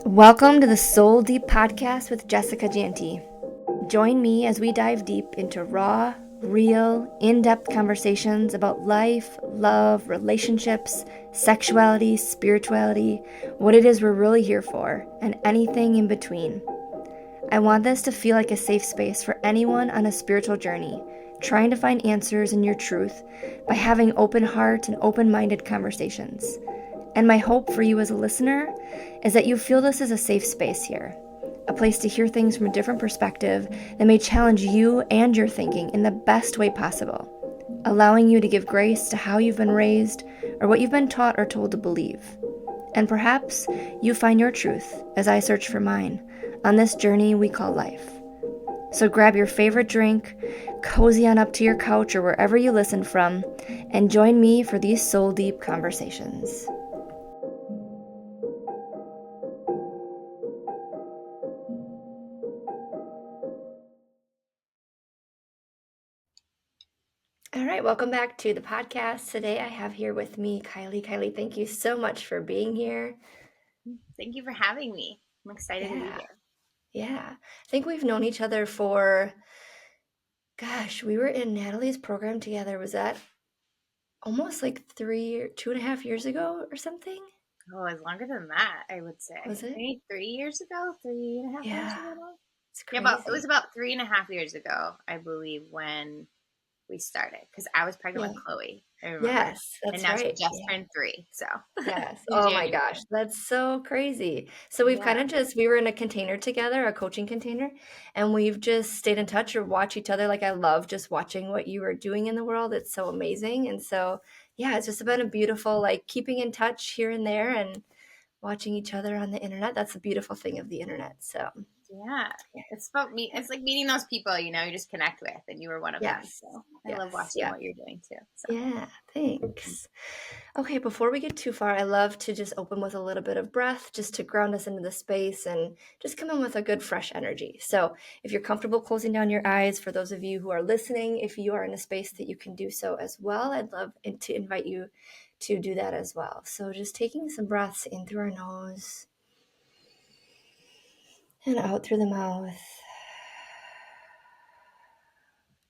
Welcome to the Soul Deep Podcast with Jessica Jante. Join me as we dive deep into raw, real, in-depth conversations about life, love, relationships, sexuality, spirituality, what it is we're really here for, and anything in between. I want this to feel like a safe space for anyone on a spiritual journey, trying to find answers in your truth by having open heart and open-minded conversations. And my hope for you as a listener is that you feel this is a safe space here, a place to hear things from a different perspective that may challenge you and your thinking in the best way possible, allowing you to give grace to how you've been raised or what you've been taught or told to believe. And perhaps you find your truth as I search for mine on this journey we call life. So grab your favorite drink, cozy on up to your couch or wherever you listen from, and join me for these soul deep conversations. All right, welcome back to the podcast. Today I have here with me Kylie. Kylie, thank you so much for being here. Thank you for having me. I'm excited to be here. Yeah. I think we've known each other for, we were in Natalie's program together. Was that almost like 2.5 years ago or something? Oh, it's longer than that, I would say. Was it? Maybe 3 years ago, 3.5 years Yeah. ago. It's Yeah, it crazy. was about 3.5 years ago, I believe, when we started. Because I was pregnant Yeah. with Chloe, I remember. Yes, And that's now she right. just Yeah. turned 3, so Yes. in Oh my January. gosh, that's so crazy. So we've Yeah. we were in a container together, a coaching container, and we've just stayed in touch or watch each other. Like I love just watching what you are doing in the world. It's so amazing. And so, yeah, it's just been a beautiful, like keeping in touch here and there and watching each other on the internet. That's the beautiful thing of the internet. So, Yeah. It's about me. It's like meeting those people, you just connect with, and you were one of them. yes, So I love yes, watching yeah. what you're doing too. So Yeah, thanks. Okay, before we get too far, I love to just open with a little bit of breath just to ground us into the space and just come in with a good fresh energy. So, if you're comfortable closing down your eyes, for those of you who are listening, if you are in a space that you can do so as well, I'd love to invite you to do that as well. So, just taking some breaths in through our nose and out through the mouth.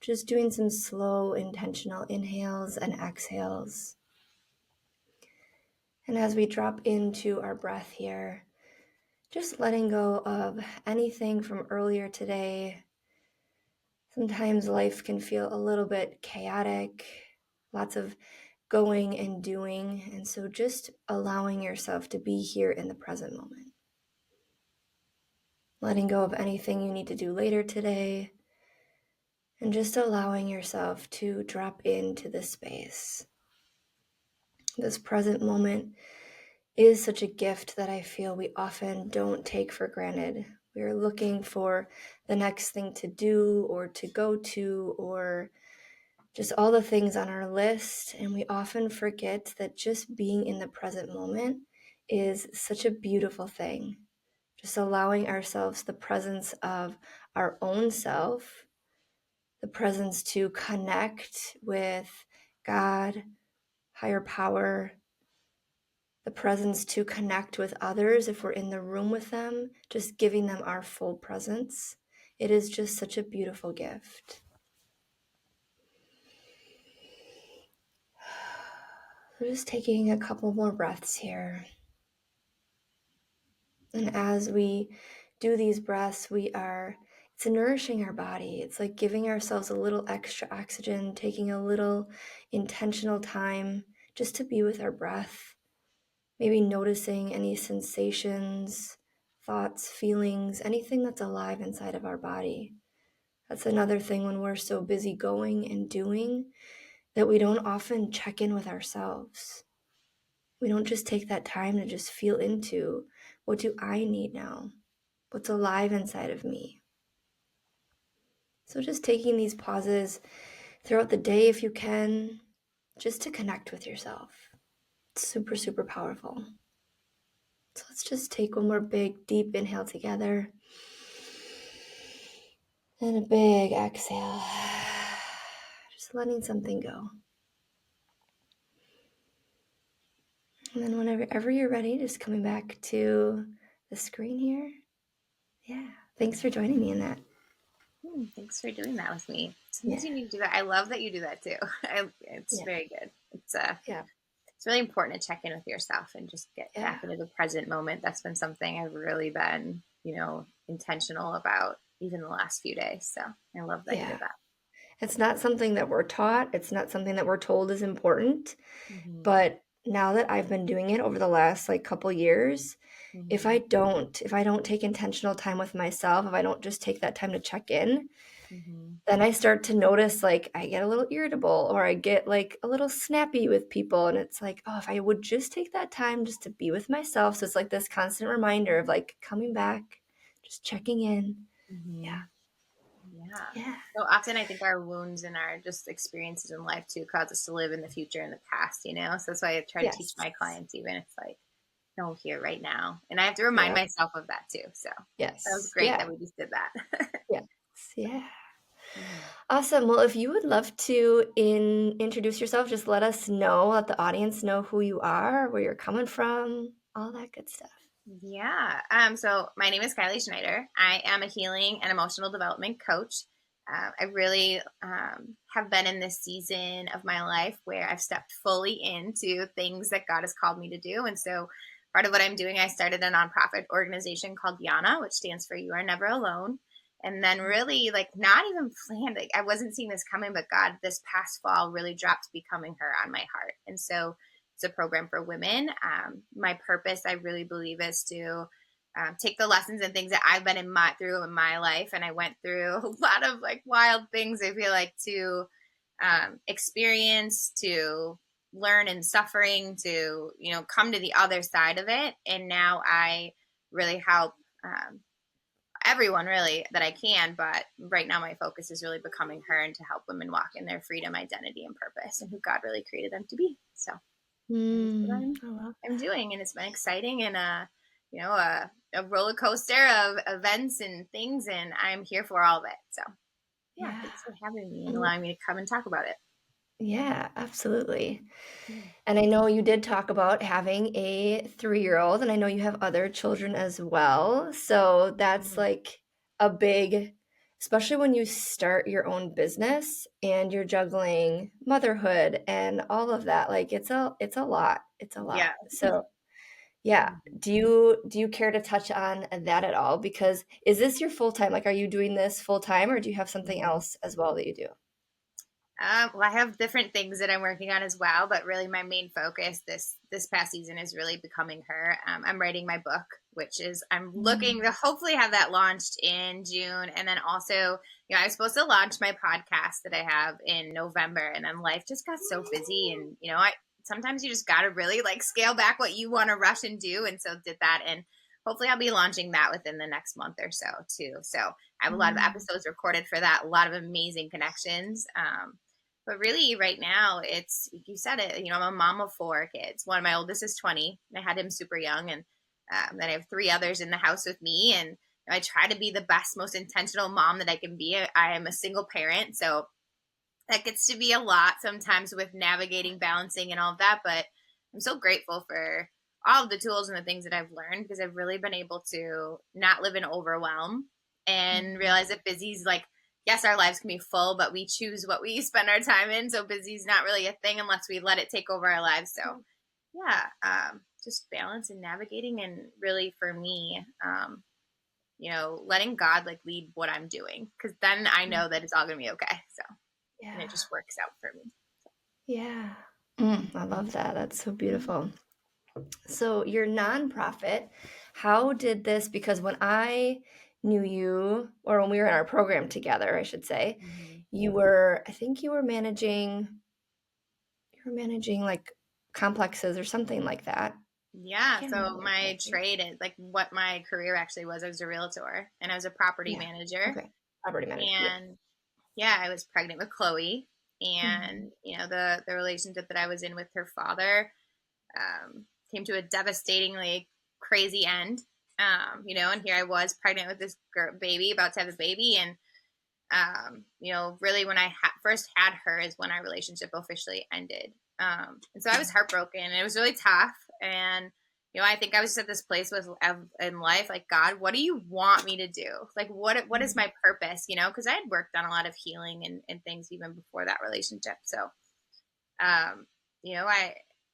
Just doing some slow, intentional inhales and exhales. And as we drop into our breath here, just letting go of anything from earlier today. Sometimes life can feel a little bit chaotic, lots of going and doing. And so just allowing yourself to be here in the present moment. Letting go of anything you need to do later today. And just allowing yourself to drop into this space. This present moment is such a gift that I feel we often don't take for granted. We're looking for the next thing to do or to go to or just all the things on our list. And we often forget that just being in the present moment is such a beautiful thing. Just allowing ourselves the presence of our own self, the presence to connect with God, higher power, the presence to connect with others if we're in the room with them, just giving them our full presence. It is just such a beautiful gift. So just taking a couple more breaths here. And as we do these breaths, it's nourishing our body. It's like giving ourselves a little extra oxygen, taking a little intentional time just to be with our breath. Maybe noticing any sensations, thoughts, feelings, anything that's alive inside of our body. That's another thing when we're so busy going and doing that we don't often check in with ourselves. We don't just take that time to just feel into, what do I need now? What's alive inside of me? So just taking these pauses throughout the day if you can, just to connect with yourself. It's super, super powerful. So let's just take one more big, deep inhale together. And a big exhale. Just letting something go. And then whenever you're ready, just coming back to the screen here. Yeah. Thanks for joining me in that. Thanks for doing that with me. Sometimes Yeah. you need to do that. I love that you do that too. It's Yeah. very good. Yeah. It's really important to check in with yourself and just get Yeah. back into the present moment. That's been something I've really been, intentional about even the last few days. So I love that you Yeah. did that. It's not something that we're taught. It's not something that we're told is important. Mm-hmm. But now that I've been doing it over the last like couple years, Mm-hmm. if I don't take intentional time with myself, if I don't just take that time to check in, Mm-hmm. then I start to notice like I get a little irritable or I get like a little snappy with people. And it's like, oh, if I would just take that time just to be with myself. So it's like this constant reminder of like coming back, just checking in. Mm-hmm. Yeah. Yeah. Yeah. So often I think our wounds and our just experiences in life too cause us to live in the future and the past. So that's why I try to teach Yes. my clients even it's like, no, here right now. And I have to remind Yeah. myself of that too. So that was Yes. great Yeah. that we just did that. Yes. Yeah. Mhm. Awesome. Well, if you would love to introduce yourself, just let us know, let the audience know who you are, where you're coming from, all that good stuff. Yeah. So my name is Kylie Schneider. I am a healing and emotional development coach. I really have been in this season of my life where I've stepped fully into things that God has called me to do. And so part of what I'm doing, I started a nonprofit organization called YANA, which stands for You Are Never Alone. And then really like not even planned, like I wasn't seeing this coming, but God this past fall really dropped Becoming Her on my heart. And so it's a program for women. My purpose, I really believe, is to take the lessons and things that I've been through in my life, and I went through a lot of like wild things. I feel like to experience, to learn in suffering, to come to the other side of it, and now I really help everyone really that I can. But right now, my focus is really becoming her and to help women walk in their freedom, identity, and purpose, and who God really created them to be. So that's what I love I'm that. doing, and it's been exciting and a roller coaster of events and things, and I'm here for all of it. So yeah, Yeah. thanks for having me and Mm, allowing me to come and talk about it. yeah, absolutely. Yeah. And I know you did talk about having a 3-year-old, and I know you have other children as well. So that's Mhm. like a big, especially when you start your own business and you're juggling motherhood and all of that. Like it's a lot. It's a lot. Yeah. So yeah. Mhm. Do you care to touch on that at all? Because is this your full time? Like, are you doing this full time, or do you have something Mhm. else as well that you do? Well, I have different things that I'm working on as well, but really my main focus this past season is really Becoming Her. I'm writing my book, which is I'm looking Mm. to hopefully have that launched in June, and then also, I was supposed to launch my podcast that I have in November, and then life just got so busy, and I sometimes you just got to really like scale back what you want to rush and do, and so did that, and hopefully I'll be launching that within the next month or so too. So I have a lot of Mm. episodes recorded for that, a lot of amazing connections. But really, right now, it's you said it. I'm a mom of 4 kids. One, my oldest is 20. I had him super young, and then I have 3 others in the house with me. And I try to be the best, most intentional mom that I can be. I am a single parent, so that gets to be a lot sometimes with navigating, balancing, and all of that. But I'm so grateful for all of the tools and the things that I've learned because I've really been able to not live in overwhelm and Mhm. realize that busy's like, yes, our lives can be full, but we choose what we spend our time in. So busy's not really a thing unless we let it take over our lives. So yeah, just balance and navigating, and really for me, letting God like lead what I'm doing because then I Mm. know that it's all gonna be okay. So and it Yeah. just works out for me. Yeah. I love that. That's so Mhm. beautiful. So your nonprofit, how did this? Because when I knew you, or when we were in our program together, I should say, Mhm. I think you were managing like complexes or something like that. I Yeah, can't remember so my exactly. trade is like what my career actually was. I was a realtor and I was a property Yeah. manager. Okay. Property manager. Yeah. And yeah, I was pregnant with Chloe, Mhm. and the relationship that I was in with her father came to a devastatingly crazy end. And here I was pregnant with this baby, about to have a baby, and really when I first had her is when our relationship officially ended. And so I was heartbroken, and it was really tough. And I think I was just at this place in life, like, God, what do you want me to do? Like, what is my purpose? Because I had worked on a lot of healing and things even before that relationship. So, um,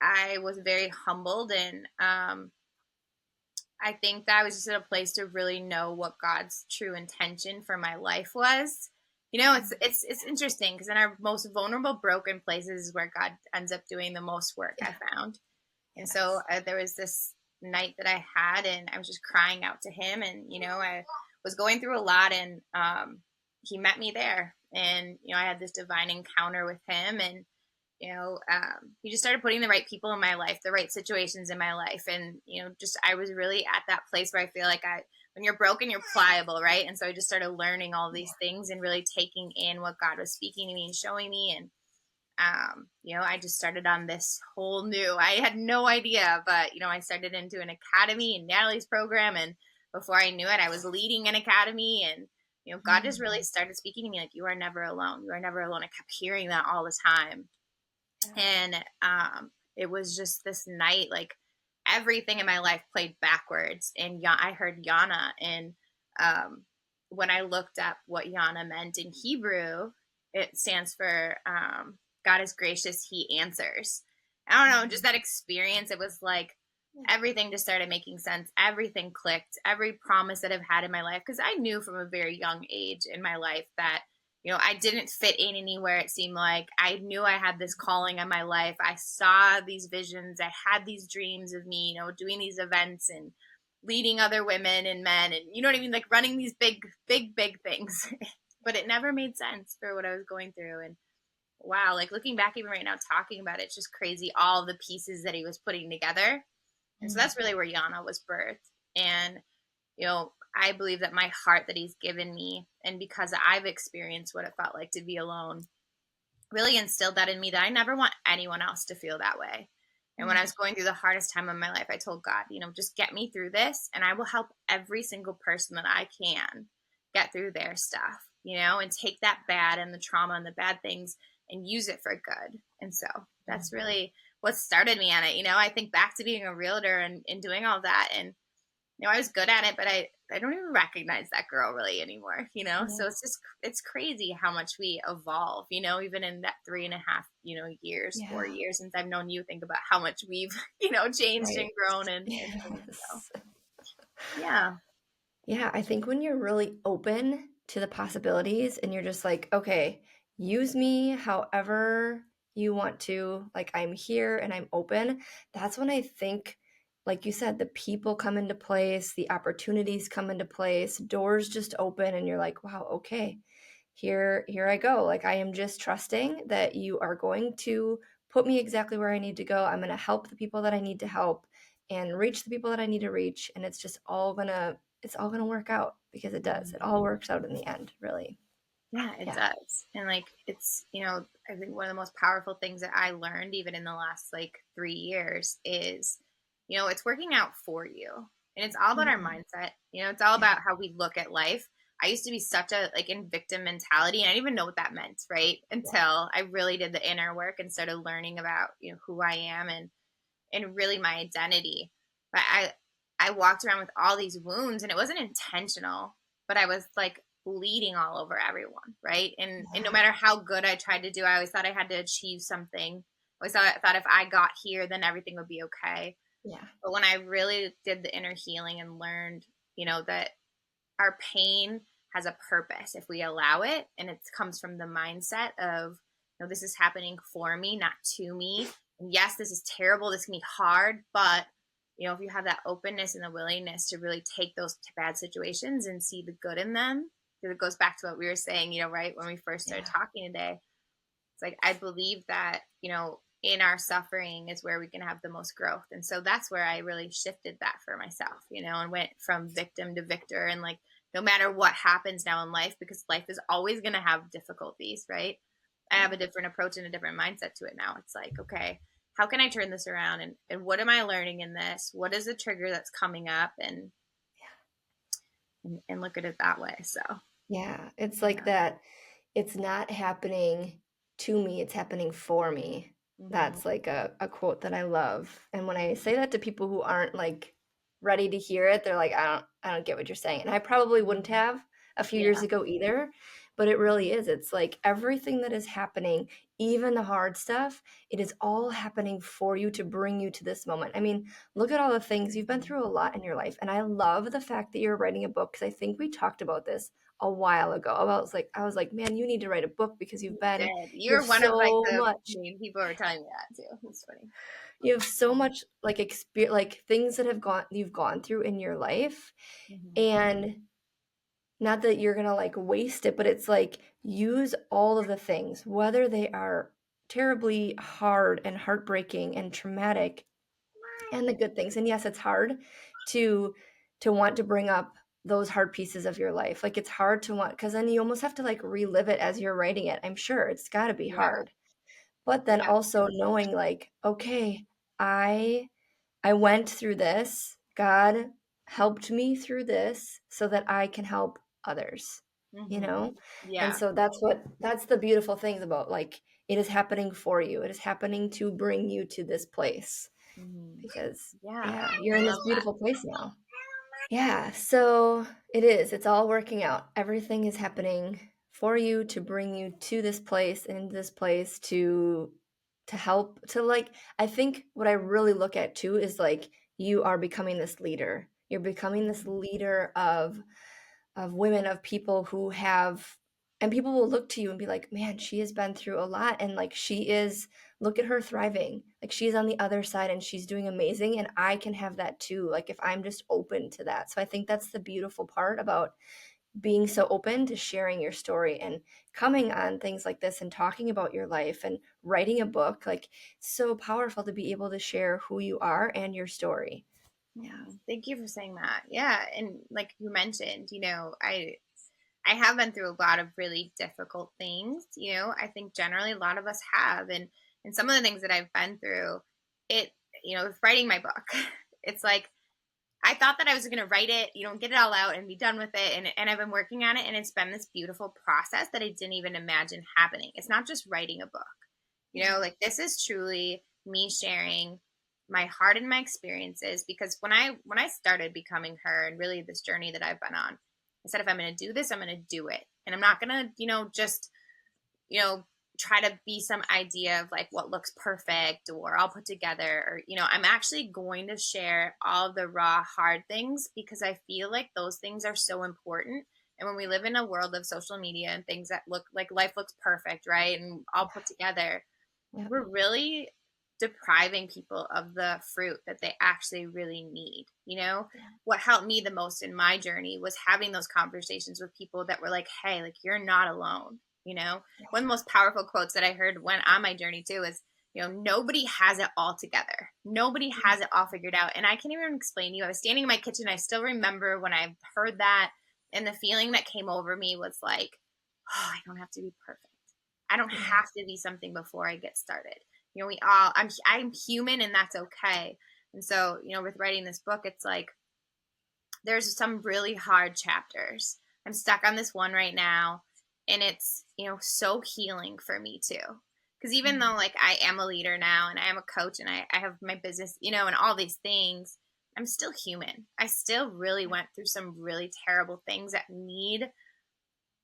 I was very humbled, and I think that I was just at a place to really know what God's true intention for my life was. It's interesting because in our most vulnerable, broken places is where God ends up doing the most work. I found. And so there was this night that I had, and I was just crying out to him. And, I was going through a lot, and he met me there. And, I had this divine encounter with him. And, he just started putting the right people in my life, the right situations in my life. And, I was really at that place where I feel like when you're broken, you're pliable, right? And so I just started learning all these things and really taking in what God was speaking to me and showing me. And, I just started on this whole new, I had no idea, but, I started into an academy in Natalie's program. And before I knew it, I was leading an academy. And, God just really started speaking to me like, you are never alone. You are never alone. I kept hearing that all the time. And it was just this night, like everything in my life played backwards. And I heard YANA. And when I looked up what YANA meant in Hebrew, it stands for God is gracious, he answers. I don't know, just that experience, it was like everything just started making sense. Everything clicked. Every promise that I've had in my life, because I knew from a very young age in my life that I didn't fit in anywhere. It seemed like I knew I had this calling on my life. I saw these visions. I had these dreams of me, doing these events and leading other women and men, and you know what I mean, like running these big things. But it never made sense for what I was going through. And wow, like looking back even right now, talking about it, it's just crazy, all the pieces that he was putting together. And so that's really where YANA was birthed. And I believe that my heart that he's given me, and because I've experienced what it felt like to be alone, really instilled that in me, that I never want anyone else to feel that way. And when I was going through the hardest time of my life, I told God, just get me through this, and I will help every single person that I can get through their stuff, and take that bad and the trauma and the bad things and use it for good. And so that's really what started me on it. I think back to being a realtor and doing all that, and I was good at it, but I don't even recognize that girl really anymore, So it's crazy how much we evolve, even in that 3.5, years, 4 years since I've known you. Think about how much we've, changed and grown and so. Yeah. Yeah, I think when you're really open to the possibilities and you're just like, okay, use me however you want to, like I'm here and I'm open, that's when I think, like you said, the people come into place, the opportunities come into place, doors just open, and you're like, wow, okay, here I go. Like I am just trusting that you are going to put me exactly where I need to go. I'm going to help the people that I need to help and reach the people that I need to reach, and it's all gonna work out, because it does. It all works out in the end, really. Yeah, it does. And like, it's, I think one of the most powerful things that I learned even in the last like 3 years is, it's working out for you. And it's all about our mindset. It's all about how we look at life. I used to be such a like in victim mentality, and I didn't even know what that meant, right? Until I really did the inner work and started learning about, who I am and really my identity. But I walked around with all these wounds, and it wasn't intentional, but I was like bleeding all over everyone, right? And no matter how good I tried to do, I always thought I had to achieve something. I always thought if I got here, then everything would be okay. Yeah. But when I really did the inner healing and learned, that our pain has a purpose if we allow it, and it comes from the mindset of, this is happening for me, not to me. And yes, this is terrible. This can be hard, but if you have that openness and the willingness to really take those bad situations and see the good in them, because it goes back to what we were saying, right, when we first started talking today. It's like, I believe that, in our suffering is where we can have the most growth. And so that's where I really shifted that for myself, and went from victim to victor. And like, no matter what happens now in life, because life is always going to have difficulties, right? I have a different approach and a different mindset to it now. It's like, okay, how can I turn this around? And what am I learning in this? What is the trigger that's coming up? And look at it that way. So yeah, it's like that. It's not happening to me, it's happening for me. Mm-hmm. That's like a quote that I love. And when I say that to people who aren't like ready to hear it, they're like, I don't get what you're saying. And I probably wouldn't have a few years Yeah. ago either, but it really is. It's like everything that is happening, even the hard stuff, it is all happening for you to bring you to this moment. I mean, look at all the things you've been through a lot in your life. And I love the fact that you're writing a book because I think we talked about this a while ago. I was like, man, you need to write a book because Did. you You're have one of like so the much main people who are telling me that too. It's funny. you have so much like experience, like things that you've gone through in your life, Mm-hmm. and not that you're gonna like waste it, but it's like use all of the things, whether they are terribly hard and heartbreaking and traumatic, and the good things. And yes, it's hard to want to bring up those hard pieces of your life. Like it's hard to want, because then you almost have to like relive it as you're writing it. I'm sure it's got to be Yeah. hard, but then Yeah. also knowing like, okay, I I went through this. God helped me through this so that I can help others, you Mm-hmm. know? And Yeah. so that's the beautiful things about like it is happening for you. It is happening to bring you to this place Mm-hmm. because Yeah. yeah, you're I in love this that. beautiful place now. Yeah, so it is. It's all working out. Everything is happening for you to bring you to this place and this place to help to like I think what I really look at too is like you are becoming this leader. You're becoming this Mm-hmm. leader of women, of people who have, and people will look to you and be like, man, she has been through a lot, and like she is, look at her thriving, like she's on the other side and she's doing amazing, and I can have that too, like if I'm just open to that. So I think that's the beautiful part about being so open to sharing your story and coming on things like this and talking about your life and writing a book. Like it's so powerful to be able to share who you are and your story. Yeah. Thank you for saying that. Yeah, and like you mentioned, I have been through a lot of really difficult things. I think generally a lot of us have, and some of the things that I've been through, it with writing my book, it's like I thought that I was going to write it, get it all out and be done with it, and I've been working on it, and it's been this beautiful process that I didn't even imagine happening. It's not just writing a book, like this is truly me sharing my heart and my experiences, because when I started becoming her and really this journey that I've been on, I said if I'm going to do this, I'm going to do it, and I'm not going to just you know try to be some idea of like what looks perfect or all put together, or I'm actually going to share all the raw hard things, because I feel like those things are so important. And when we live in a world of social media and things that look like life looks perfect, right, and all put together, Yeah. we're really depriving people of the fruit that they actually really need. What helped me the most in my journey was having those conversations with people that were like, hey, like you're not alone. One of the most powerful quotes that I heard when on my journey too is, nobody has it all together. Nobody has it all figured out. And I can't even explain to you. I was standing in my kitchen. I still remember when I heard that, and the feeling that came over me was like, oh, I don't have to be perfect. I don't Yeah. have to be something before I get started. I'm human, and that's okay. And so, with writing this book, it's like there's some really hard chapters. I'm stuck on this one right now, and it's, so healing for me too. Because even though like I am a leader now and I am a coach and I have my business, and all these things, I'm still human. I still really went through some really terrible things that need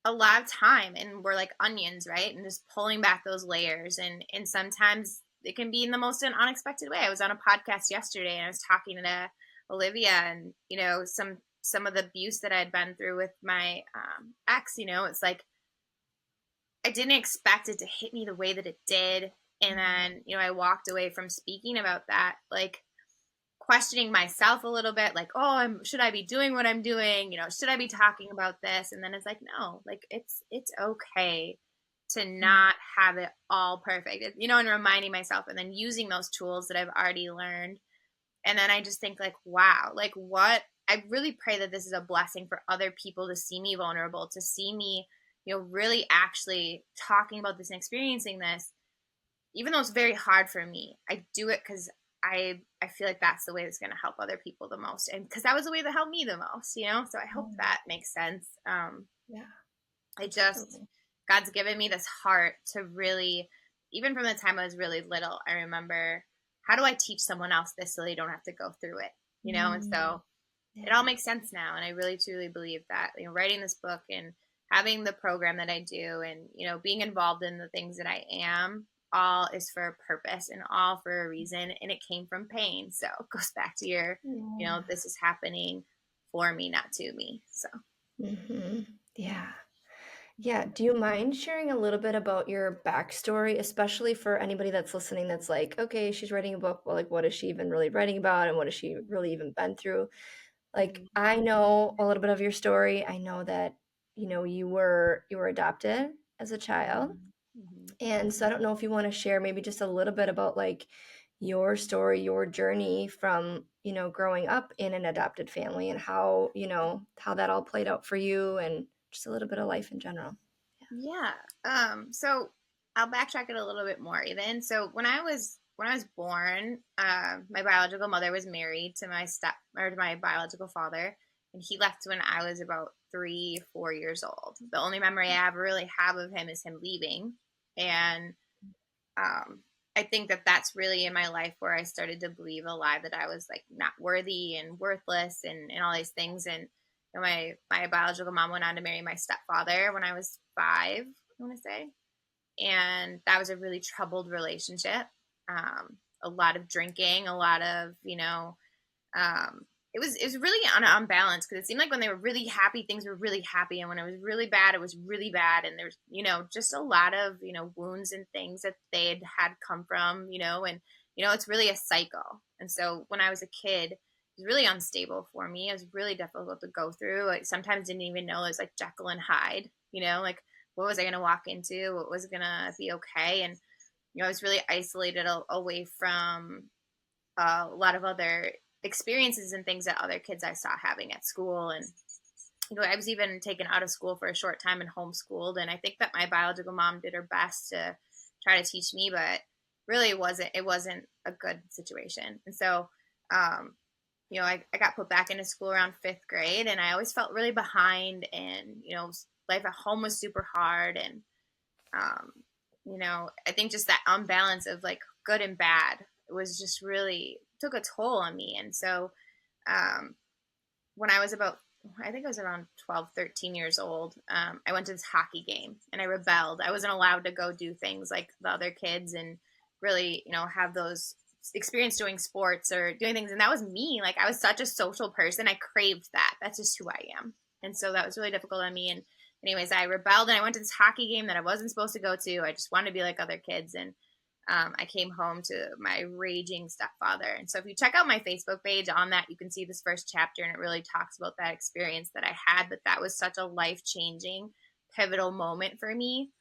a lot of time, and we're like onions, right, and just pulling back those layers, and sometimes it can be in the most unexpected way. I was on a podcast yesterday and I was talking to Olivia, and some of the abuse that I'd been through with my ex. It's like I didn't expect it to hit me the way that it did, and then I walked away from speaking about that like questioning myself a little bit, like, oh, should I be doing what I'm doing? Should I be talking about this? And then it's like, no, like it's okay to not have it all perfect, and reminding myself, and then using those tools that I've already learned. And then I just think like, wow, like what I really pray that this is a blessing for other people to see me vulnerable, to see me, really actually talking about this and experiencing this, even though it's very hard for me. I do it because I feel like that's the way that's going to help other people the most, and because that was the way that helped me the most. So I hope that makes sense. Yeah. I just Totally. God's given me this heart to really even from the time I was really little, I remember, how do I teach someone else this so they don't have to go through it, And so it all makes sense now. And I really, truly believe that, writing this book and having the program that I do and, being involved in the things that I am, all is for a purpose and all for a reason. And it came from pain. So it goes back to your, this is happening for me, not to me. So. Yeah. Yeah. Do you mind sharing a little bit about your backstory, especially for anybody that's listening that's like, okay, she's writing a book, but like, what is she even really writing about? And what has she really even been through? Like, I know a little bit of your story. I know that, you were adopted as a child. And so I don't know if you want to share maybe just a little bit about like your story, your journey from, growing up in an adopted family and how, how that all played out for you and just a little bit of life in general. Yeah. So I'll backtrack it a little bit more even. So when I was born, my biological mother was married to my biological father, and he left when I was about 3-4 years old. The only memory I really have of him is him leaving. And I think that that's really in my life where I started to believe a lie that I was like not worthy and worthless and all these things. And my biological mom went on to marry my stepfather when I was 5, I want to say. And that was a really troubled relationship. A lot of drinking, a lot of, it was really unbalanced because it seemed like when they were really happy, things were really happy. And when it was really bad, it was really bad. And there's, just a lot of, wounds and things that they had come from, and, it's really a cycle. And so when I was a kid, it was really unstable for me. It was really difficult to go through. Like sometimes didn't even know it was like Jekyll and Hyde, like what was I going to walk into? What was going to be okay? And, I was really isolated away from a lot of other experiences and things that other kids I saw having at school. And, I was even taken out of school for a short time and homeschooled. And I think that my biological mom did her best to try to teach me, but really it wasn't a good situation. And so, I got put back into school around 5th grade, and I always felt really behind, and, life at home was super hard. And, I think just that unbalance of like good and bad was just really took a toll on me. And so, when I was I think I was around 12, 13 years old, I went to this hockey game and I rebelled. I wasn't allowed to go do things like the other kids and really, have those experience doing sports or doing things. And that was me. Like I was such a social person. I craved that. That's just who I am. And so that was really difficult on me. And anyways, I rebelled and I went to this hockey game that I wasn't supposed to go to. I just wanted to be like other kids. And I came home to my raging stepfather. And so if you check out my Facebook page on that, you can see this first chapter, and it really talks about that experience that I had. But that was such a life-changing, pivotal moment for me,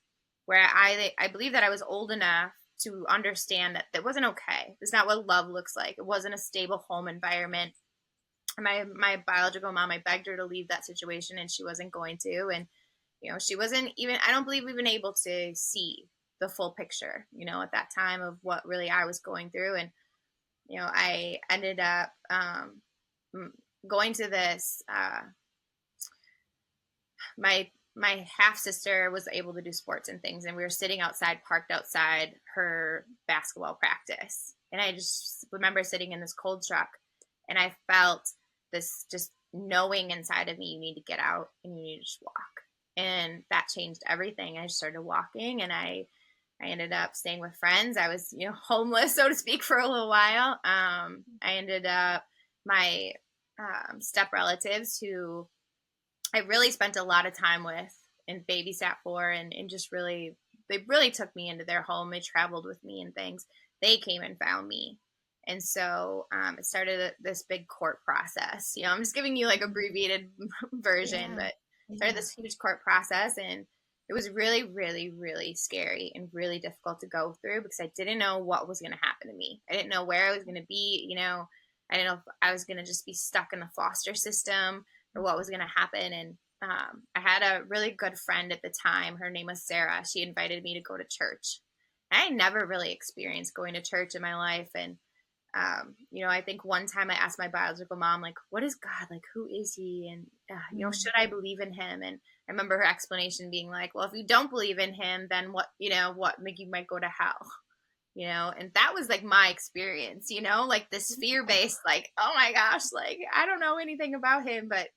where I believe that I was old enough to understand that that wasn't okay. It's not what love looks like. It wasn't a stable home environment. My biological mom, I begged her to leave that situation, and she wasn't going to. And, she wasn't even, I don't believe even able to see the full picture, at that time of what really I was going through. And, I ended up going to this, my half sister was able to do sports and things, and we were sitting outside, parked outside her basketball practice. And I just remember sitting in this cold truck, and I felt this just knowing inside of me, you need to get out and you need to just walk. And that changed everything. I just started walking, and I ended up staying with friends. I was, homeless, so to speak, for a little while. I ended up my step relatives, who I really spent a lot of time with and babysat for, and just really, they really took me into their home. They traveled with me and things. They came and found me. And so it started this big court process. I'm just giving you like abbreviated version, but it started this huge court process, and it was really, really, really scary and really difficult to go through because I didn't know what was going to happen to me. I didn't know where I was going to be. I didn't know if I was going to just be stuck in the foster system or what was going to happen. And I had a really good friend at the time. Her name was Sarah. She invited me to go to church. I never really experienced going to church in my life. And I think one time I asked my biological mom, like, what is God? Like, who is he? And, should I believe in him? And I remember her explanation being like, well, if you don't believe in him, then what, you might go to hell, and that was like my experience, like this fear-based, like, oh my gosh, like, I don't know anything about him, but,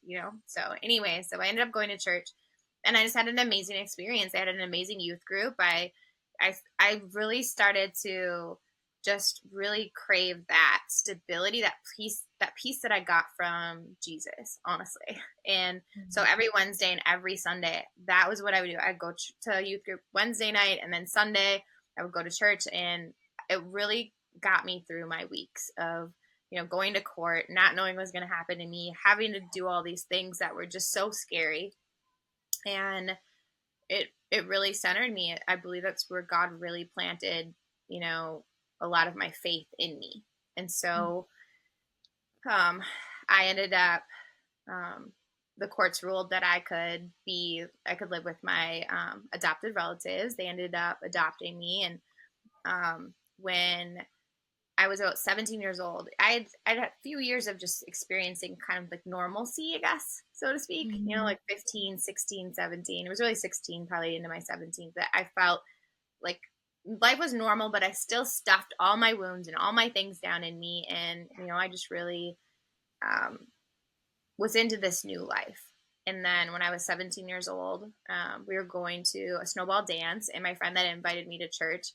so anyway, so I ended up going to church and I just had an amazing experience. I had an amazing youth group. I really started to just really crave that stability, that peace that I got from Jesus, honestly. And so every Wednesday and every Sunday, that was what I would do. I'd go to youth group Wednesday night, and then Sunday I would go to church, and it really got me through my weeks of, going to court, not knowing what was going to happen to me, having to do all these things that were just so scary. And it really centered me. I believe that's where God really planted, a lot of my faith in me. And so, I ended up, the courts ruled that I could live with my, adopted relatives. They ended up adopting me. And, when I was about 17 years old, I'd had a few years of just experiencing kind of like normalcy, I guess, so to speak, like 15, 16, 17. It was really 16, probably into my 17th, that I felt like life was normal, but I still stuffed all my wounds and all my things down in me. And, I just really, was into this new life. And then when I was 17 years old, we were going to a snowball dance, and my friend that invited me to church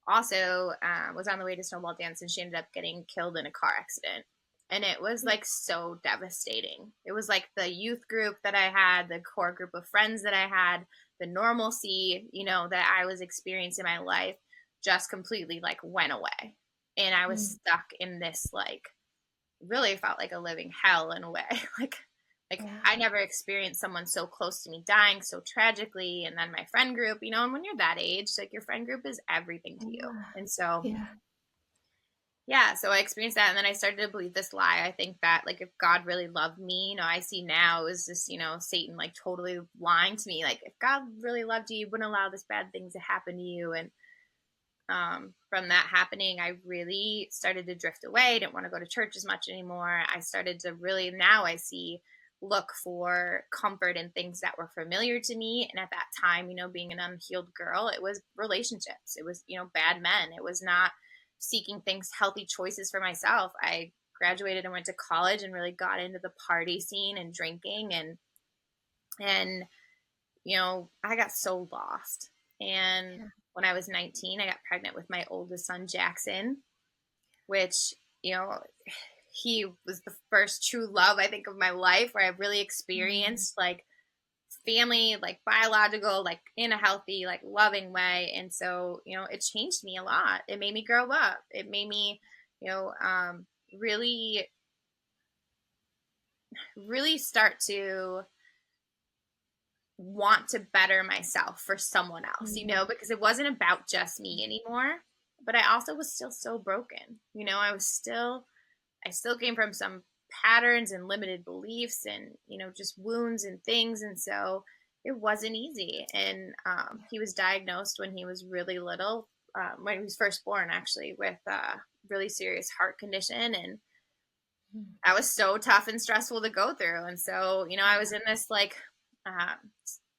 also, was on the way to snowball dance, and she ended up getting killed in a car accident. And it was like so devastating. It was like the youth group that I had, the core group of friends that I had, the normalcy, that I was experiencing in my life just completely like went away. And I was stuck in this, like, really felt like a living hell in a way. like I never experienced someone so close to me dying so tragically. And then my friend group, and when you're that age, like, your friend group is everything to you. And so, so I experienced that. And then I started to believe this lie. I think that, like, if God really loved me, I see now is this, Satan, like, totally lying to me. Like, if God really loved you, he wouldn't allow this bad things to happen to you. And, from that happening, I really started to drift away. Didn't want to go to church as much anymore. I started to really, now I see, look for comfort in things that were familiar to me. And at that time, being an unhealed girl, it was relationships. It was, bad men. It was not seeking things, healthy choices for myself. I graduated and went to college and really got into the party scene and drinking. And I got so lost. And when I was 19, I got pregnant with my oldest son, Jackson, which, he was the first true love, I think, of my life, where I really experienced like family, like biological, like in a healthy, like loving way. And so, it changed me a lot. It made me grow up. It made me, really, really start to want to better myself for someone else, because it wasn't about just me anymore. But I also was still so broken. I still came from some patterns and limited beliefs and, just wounds and things. And so it wasn't easy. And he was diagnosed when he was really little, when he was first born, actually, with a really serious heart condition. And that was so tough and stressful to go through. And so, I was in this, like,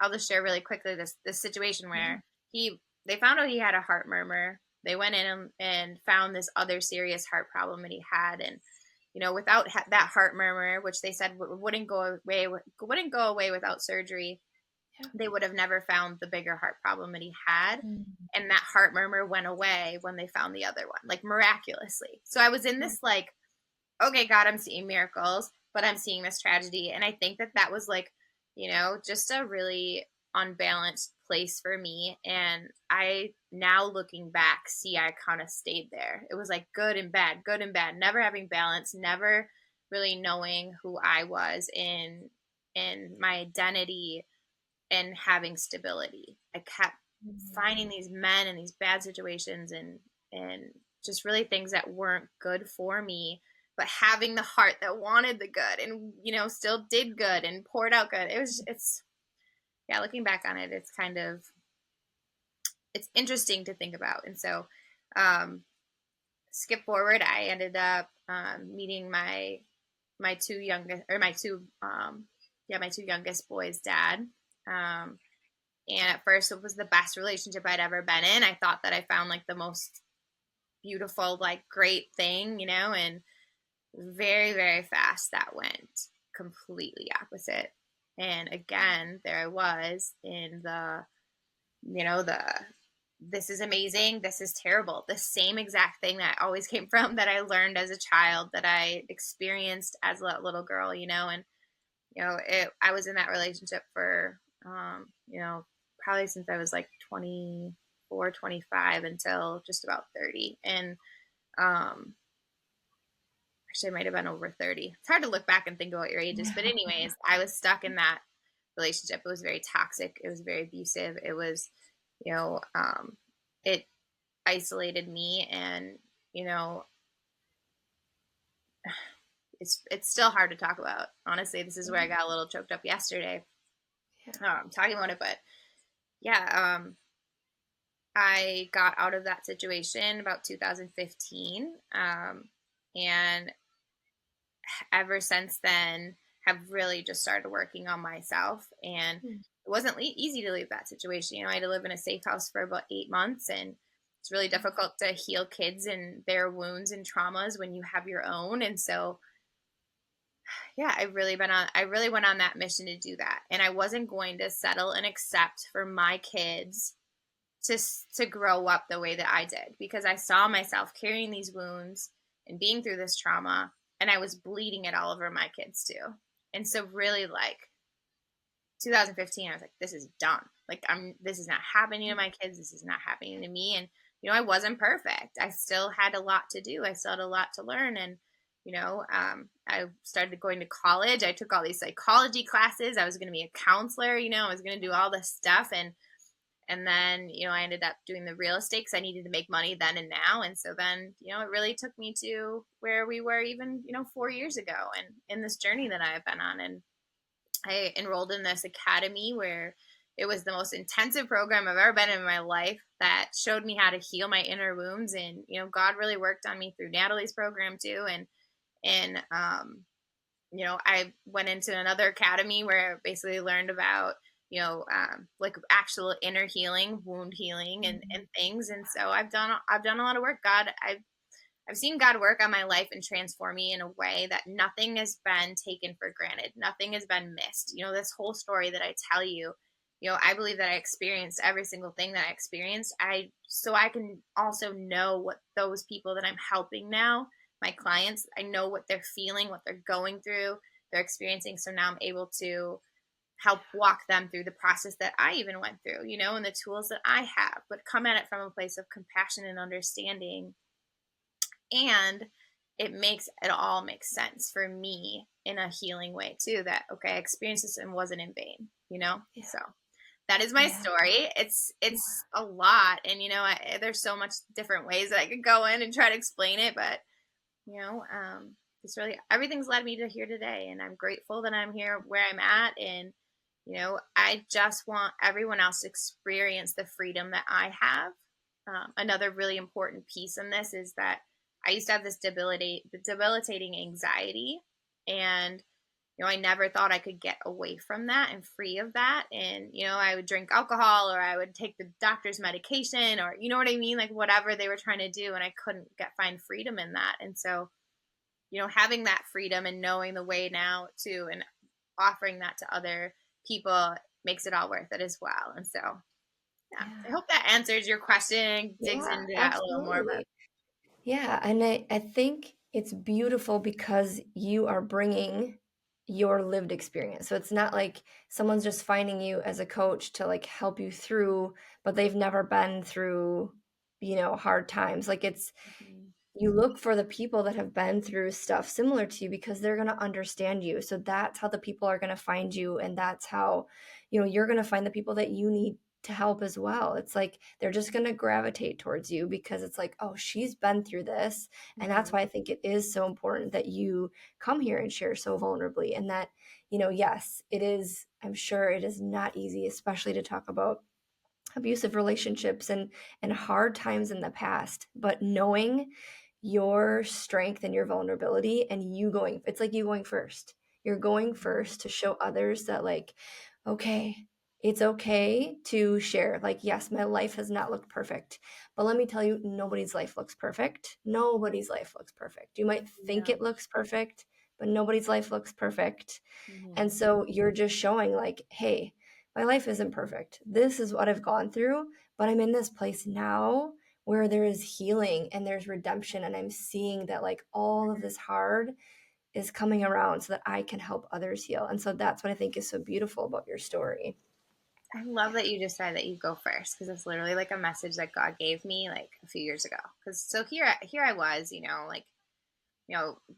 I'll just share really quickly this situation where they found out he had a heart murmur. They went in and found this other serious heart problem that he had. And, without that heart murmur, which they said wouldn't go away without surgery, they would have never found the bigger heart problem that he had. And that heart murmur went away when they found the other one, like, miraculously. So I was in this, like, okay, God, I'm seeing miracles, but I'm seeing this tragedy. And I think that was, like, just a really unbalanced place for me. And I, now looking back, see I kind of stayed there. It was like good and bad, never having balance, never really knowing who I was in my identity and having stability. I kept finding these men in these bad situations and just really things that weren't good for me, but having the heart that wanted the good and, still did good and poured out good. Looking back on it, it's interesting to think about. And so, skip forward, I ended up meeting my two youngest boys' dad. And at first, it was the best relationship I'd ever been in. I thought that I found like the most beautiful, like great thing, and very, very fast that went completely opposite. And again, there I was in the this is amazing, this is terrible, the same exact thing that always came from that I learned as a child, that I experienced as a little girl, and I was in that relationship for probably since I was like 24, 25 until just about 30. And actually, I might have been over 30. It's hard to look back and think about your ages. But anyways, I was stuck in that relationship. It was very toxic. It was very abusive. It was, it isolated me. And, it's still hard to talk about. Honestly, this is where I got a little choked up yesterday talking about it. But yeah, I got out of that situation about 2015. And ever since then, have really just started working on myself. And it wasn't easy to leave that situation. I had to live in a safe house for about 8 months, and it's really difficult to heal kids and their wounds and traumas when you have your own. And so, yeah, I really went on that mission to do that. And I wasn't going to settle and accept for my kids to grow up the way that I did, because I saw myself carrying these wounds and being through this trauma, and I was bleeding it all over my kids too. And so really, like 2015, I was like, this is done. Like this is not happening to my kids. This is not happening to me. And, I wasn't perfect. I still had a lot to do. I still had a lot to learn. And, I started going to college. I took all these psychology classes. I was going to be a counselor, I was going to do all this stuff. And then, I ended up doing the real estate because I needed to make money then and now. And so then, it really took me to where we were even, 4 years ago, and in this journey that I have been on. And I enrolled in this academy where it was the most intensive program I've ever been in my life, that showed me how to heal my inner wounds. And, God really worked on me through Natalie's program too. And I went into another academy where I basically learned about like actual inner healing, wound healing, and things. And so I've done a lot of work. I've seen God work on my life and transform me in a way that nothing has been taken for granted. Nothing has been missed. This whole story that I tell you, I believe that I experienced every single thing that I experienced. So I can also know what those people that I'm helping now, my clients, I know what they're feeling, what they're going through, they're experiencing. So now I'm able to help walk them through the process that I even went through, and the tools that I have, but come at it from a place of compassion and understanding. And it all makes sense for me in a healing way too, that, okay, I experienced this and wasn't in vain, Yeah. So that is my story. It's a lot. And, there's so much different ways that I could go in and try to explain it, but, it's really, everything's led me to here today. And I'm grateful that I'm here where I'm at. And, I just want everyone else to experience the freedom that I have. Another really important piece in this is that I used to have this debilitating anxiety, and, I never thought I could get away from that and free of that. And, I would drink alcohol, or I would take the doctor's medication, or, you know what I mean? Like whatever they were trying to do. And I couldn't find freedom in that. And so, having that freedom and knowing the way now too, and offering that to other people makes it all worth it as well. And so, yeah. I hope that answers your question, digs into that a little more. But yeah, and I think it's beautiful because you are bringing your lived experience. So it's not like someone's just finding you as a coach to like help you through, but they've never been through, hard times. Like you look for the people that have been through stuff similar to you, because they're going to understand you. So that's how the people are going to find you. And that's how, you're going to find the people that you need to help as well. It's like they're just going to gravitate towards you, because it's like, oh, she's been through this. And that's why I think it is so important that you come here and share so vulnerably. And that, yes, it is, I'm sure it is not easy, especially to talk about abusive relationships and hard times in the past, but knowing your strength and your vulnerability and it's like you going first. You're going first to show others that like, okay, it's okay to share. Like, yes, my life has not looked perfect, but let me tell you, nobody's life looks perfect. Nobody's life looks perfect. You might think Yeah. it looks perfect, but nobody's life looks perfect. And Mm-hmm. so you're just showing like, hey, my life isn't perfect. This is what I've gone through, but I'm in this place now where there is healing and there's redemption. And I'm seeing that like all of this hard is coming around so that I can help others heal. And so that's what I think is so beautiful about your story. I love that you just said that you go first, because it's literally like a message that God gave me like a few years ago. Because so here I was, like,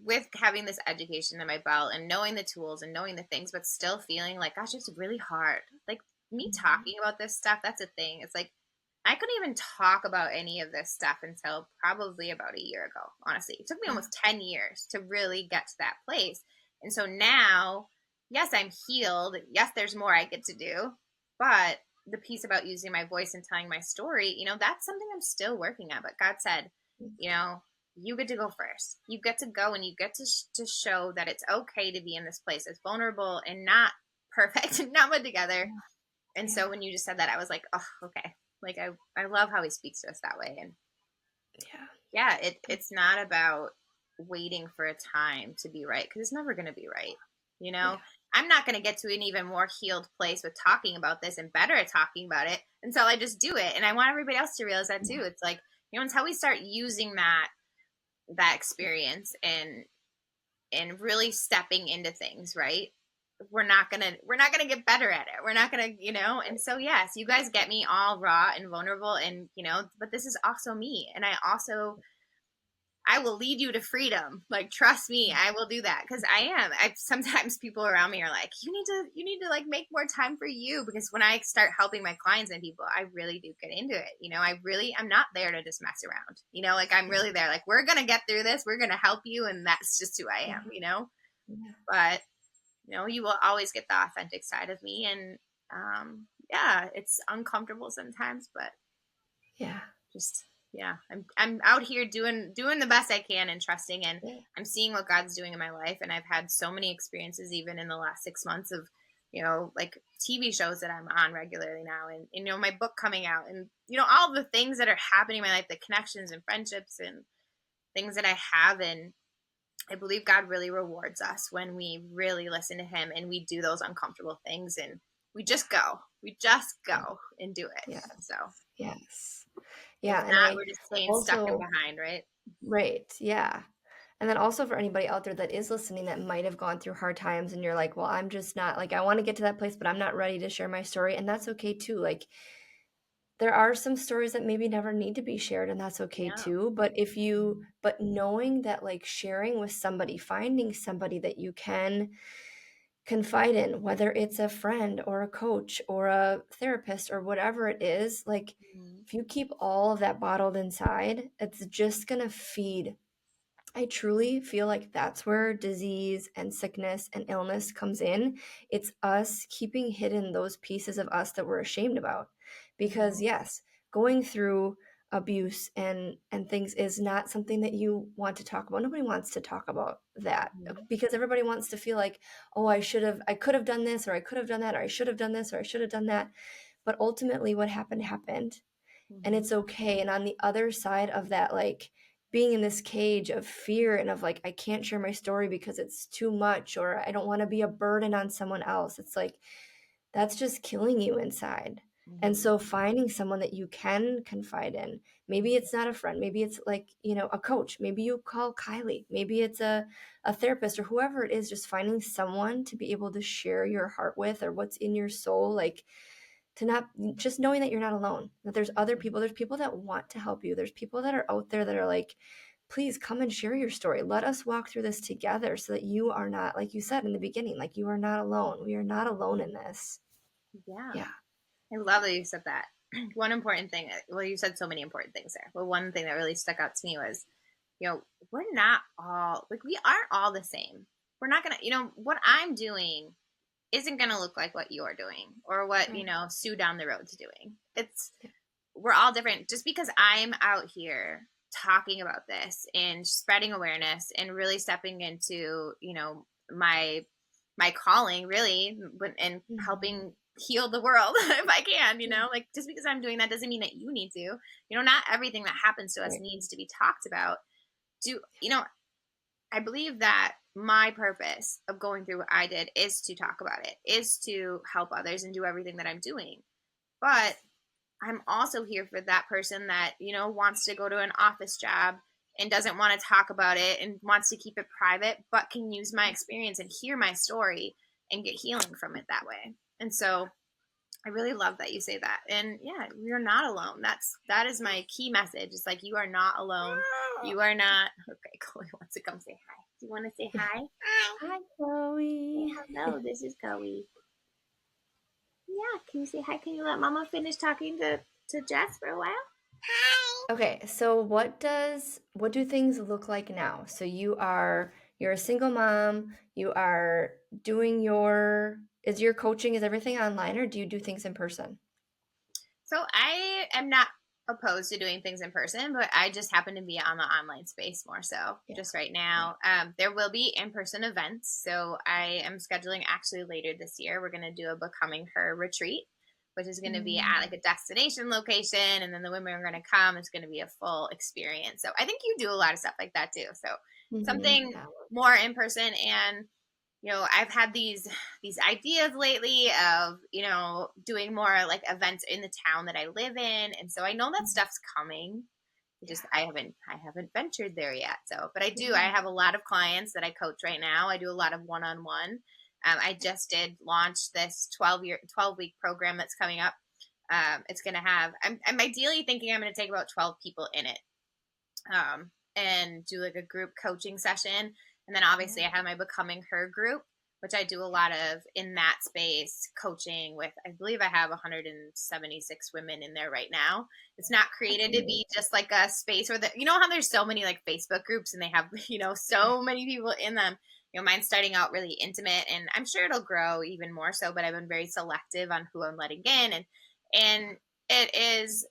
with having this education in my belt and knowing the tools and knowing the things, but still feeling like, gosh, it's really hard. Like me talking about this stuff, that's a thing. It's like I couldn't even talk about any of this stuff until probably about a year ago. Honestly, it took me almost 10 years to really get to that place. And so now, yes, I'm healed. Yes, there's more I get to do, but the piece about using my voice and telling my story, that's something I'm still working on. But God said, you know, you get to go first. You get to go and you get to show that it's okay to be in this place. It's vulnerable and not perfect and not put together. And so when you just said that, I was like, oh, okay. Like I love how he speaks to us that way. And yeah, it's not about waiting for a time to be right, because it's never going to be right. Yeah. I'm not going to get to an even more healed place with talking about this and better at talking about it until I just do it. And I want everybody else to realize that too. It's like, until we start using that experience and really stepping into things, right? We're not gonna get better at it. We're not gonna, and so yes, you guys get me all raw and vulnerable, and but this is also me. And I will lead you to freedom. Like, trust me, I will do that, because I sometimes people around me are like, you need to like make more time for you, because when I start helping my clients and people, I really do get into it. I'm not there to just mess around. Like, I'm really there. Like, we're gonna get through this. We're gonna help you, and that's just who I am. But you will always get the authentic side of me, and yeah, it's uncomfortable sometimes, but Yeah. just yeah, I'm out here doing the best I can and trusting, and I'm seeing what God's doing in my life. And I've had so many experiences even in the last 6 months of like TV shows that I'm on regularly now, and my book coming out, and all the things that are happening in my life, the connections and friendships and things that I have. And I believe God really rewards us when we really listen to him and we do those uncomfortable things, and we just go and do it. Yeah. So Yes. if Yeah. And not, I we're just staying stuck in also, behind, right? right. Yeah. And then also for anybody out there that is listening that might have gone through hard times and you're like, well, I'm just not like, I want to get to that place, but I'm not ready to share my story. And that's okay too. Like, there are some stories that maybe never need to be shared, and that's okay Yeah. too. But knowing that like sharing with somebody, finding somebody that you can confide in, whether it's a friend or a coach or a therapist or whatever it is, like Mhm. if you keep all of that bottled inside, it's just going to feed. I truly feel like that's where disease and sickness and illness comes in. It's us keeping hidden those pieces of us that we're ashamed about. Because yes, going through abuse and things is not something that you want to talk about. Nobody wants to talk about that Mhm. because everybody wants to feel like, oh, I could have done this, or I could have done that, or I should have done this, or I should have done that. But ultimately what happened, and Mhm. it's okay. And on the other side of that, like being in this cage of fear and of like, I can't share my story because it's too much, or I don't want to be a burden on someone else. It's like, that's just killing you inside. And Mhm. so finding someone that you can confide in, maybe it's not a friend, maybe it's like, a coach, maybe you call Kylie, maybe it's a therapist or whoever it is, just finding someone to be able to share your heart with or what's in your soul, like to not just knowing that you're not alone, that there's other people, there's people that want to help you. There's people that are out there that are like, please come and share your story. Let us walk through this together so that you are not, like you said in the beginning, like you are not alone. We are not alone in this. Yeah. Yeah. I love that you said that. One important thing, well, you said so many important things there, but one thing that really stuck out to me was, we're not all, like, we aren't all the same. We're not going to, what I'm doing isn't going to look like what you're doing or what, Right. Sue down the road's doing. Yeah. We're all different. Just because I'm out here talking about this and spreading awareness and really stepping into, my calling really, and helping heal the world if I can, like just because I'm doing that doesn't mean that you need to, not everything that happens to us Right. needs to be talked about. I believe that my purpose of going through what I did is to talk about it, is to help others and do everything that I'm doing. But I'm also here for that person that, wants to go to an office job and doesn't want to talk about it and wants to keep it private, but can use my experience and hear my story and get healing from it that way. And so I really love that you say that. And yeah, you're not alone. That is my key message. It's like, you are not alone. You are not. Okay, Chloe wants to come say hi. Do you want to say hi? Hi, Chloe. Say hello. This is Chloe. Yeah, can you say hi? Can you let Mama finish talking to Jess for a while? Okay, so what do things look like now? So you're a single mom, you are doing is your coaching, is everything online, or do you do things in person? So I am not opposed to doing things in person, but I just happen to be on the online space more so Yeah. just right now. There will be in-person events. So I am scheduling actually later this year. We're going to do a Becoming Her retreat, which is going to be at like a destination location. And then the women are going to come. It's going to be a full experience. So I think you do a lot of stuff like that too. So something Yeah. more in person. And I've had these ideas lately of, doing more like events in the town that I live in. And so I know that stuff's coming. I haven't ventured there yet. So, but I have a lot of clients that I coach right now. I do a lot of one-on-one. I just did launch this 12-week program that's coming up. It's going to have, I'm ideally thinking I'm going to take about 12 people in it. And do like a group coaching session. And then obviously I have my Becoming Her group, which I do a lot of in that space, coaching with, I believe I have 176 women in there right now. It's not created to be just like a space where how there's so many like Facebook groups and they have, so many people in them. Mine's starting out really intimate, and I'm sure it'll grow even more so, but I've been very selective on who I'm letting in. And it is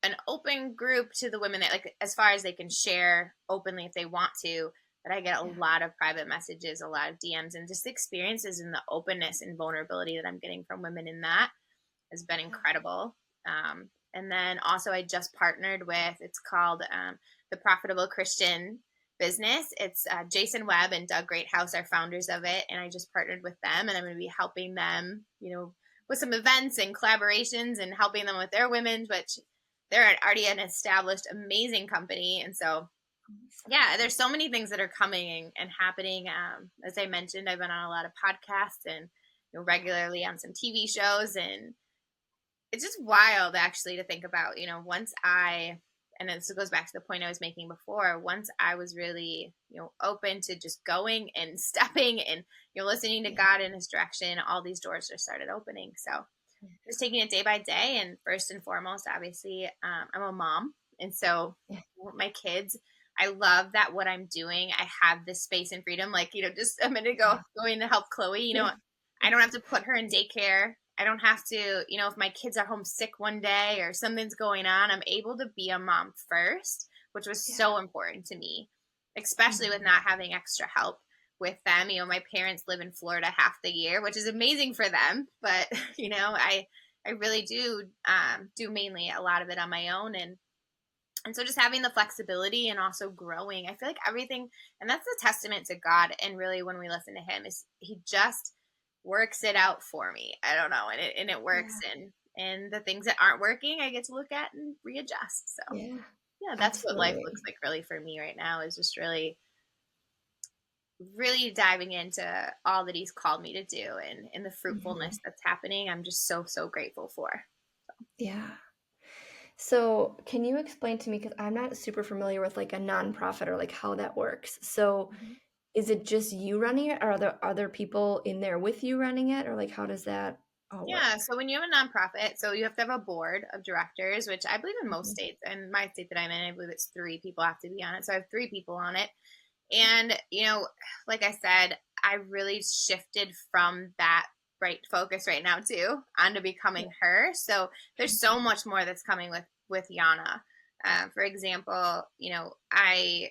an open group to the women that, like, as far as they can share openly if they want to, but I get a lot of private messages, a lot of DMs, and just experiences in the openness and vulnerability that I'm getting from women in that has been incredible. And then also I just partnered with, it's called the Profitable Christian Business. It's Jason Webb and Doug Greathouse are founders of it, and I just partnered with them, and I'm going to be helping them, with some events and collaborations and helping them with their women, which they're already an established, amazing company. And so, yeah, there's so many things that are coming and happening. As I mentioned, I've been on a lot of podcasts and regularly on some TV shows. And it's just wild, actually, to think about, and this goes back to the point I was making before, once I was really, open to just going and stepping and, listening to God in his direction, all these doors just started opening. So just taking it day by day. And first and foremost, obviously, I'm a mom. And so my kids, I love that what I'm doing, I have this space and freedom. Like, just a minute ago, going to help Chloe, I don't have to put her in daycare. I don't have to, if my kids are home sick one day or something's going on, I'm able to be a mom first, which was so important to me, especially with not having extra help with them. My parents live in Florida half the year, which is amazing for them. But, I really do mainly a lot of it on my own. And so just having the flexibility and also growing, I feel like everything, and that's a testament to God. And really, when we listen to him, is he just works it out for me. I don't know. And it works. And the things that aren't working, I get to look at and readjust. So yeah, that's what life looks like really for me right now, is just really, really diving into all that he's called me to do, and the fruitfulness that's happening. I'm just so, so grateful for. Yeah. So can you explain to me, because I'm not super familiar with like a nonprofit or like how that works. So is it just you running it, or are there other people in there with you running it, or like how does that all work? So when you have a nonprofit, so you have to have a board of directors, which I believe in most states, and my state that I'm in, I believe it's 3 people have to be on it. So I have 3 people on it. And, like I said, I really shifted from that focus right now too onto Becoming Her. So there's so much more that's coming with YANA. For example, I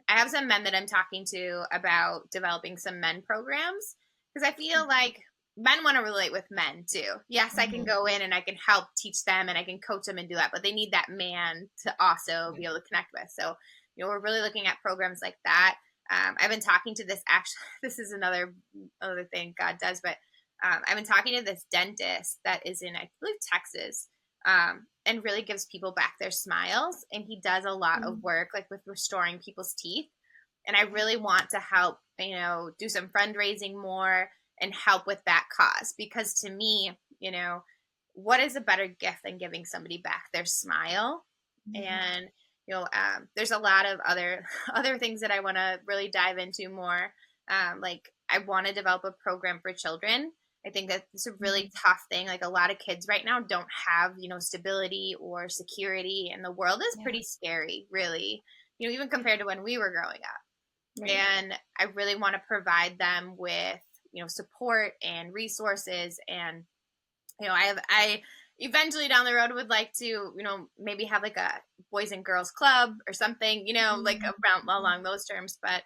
have some men that I'm talking to about developing some men programs because I feel like men want to relate with men too. Yes, I can Mhm. go in and I can help teach them and I can coach them and do that, but they need that man to also be able to connect with. So, we're really looking at programs like that. I've been talking to this actually, this is another thing God does, but I've been talking to this dentist that is in, I believe, Texas, and really gives people back their smiles. And he does a lot of work like with restoring people's teeth. And I really want to help, do some fundraising more and help with that cause because to me, what is a better gift than giving somebody back their smile? And there's a lot of other things that I want to really dive into more. Like I want to develop a program for children. I think that it's a really tough thing. Like a lot of kids right now don't have, stability or security, and the world is pretty scary, really. Even compared to when we were growing up. Right. And I really want to provide them with, support and resources. And, I eventually down the road would like to, maybe have like a boys and girls club or something, like around along those terms. But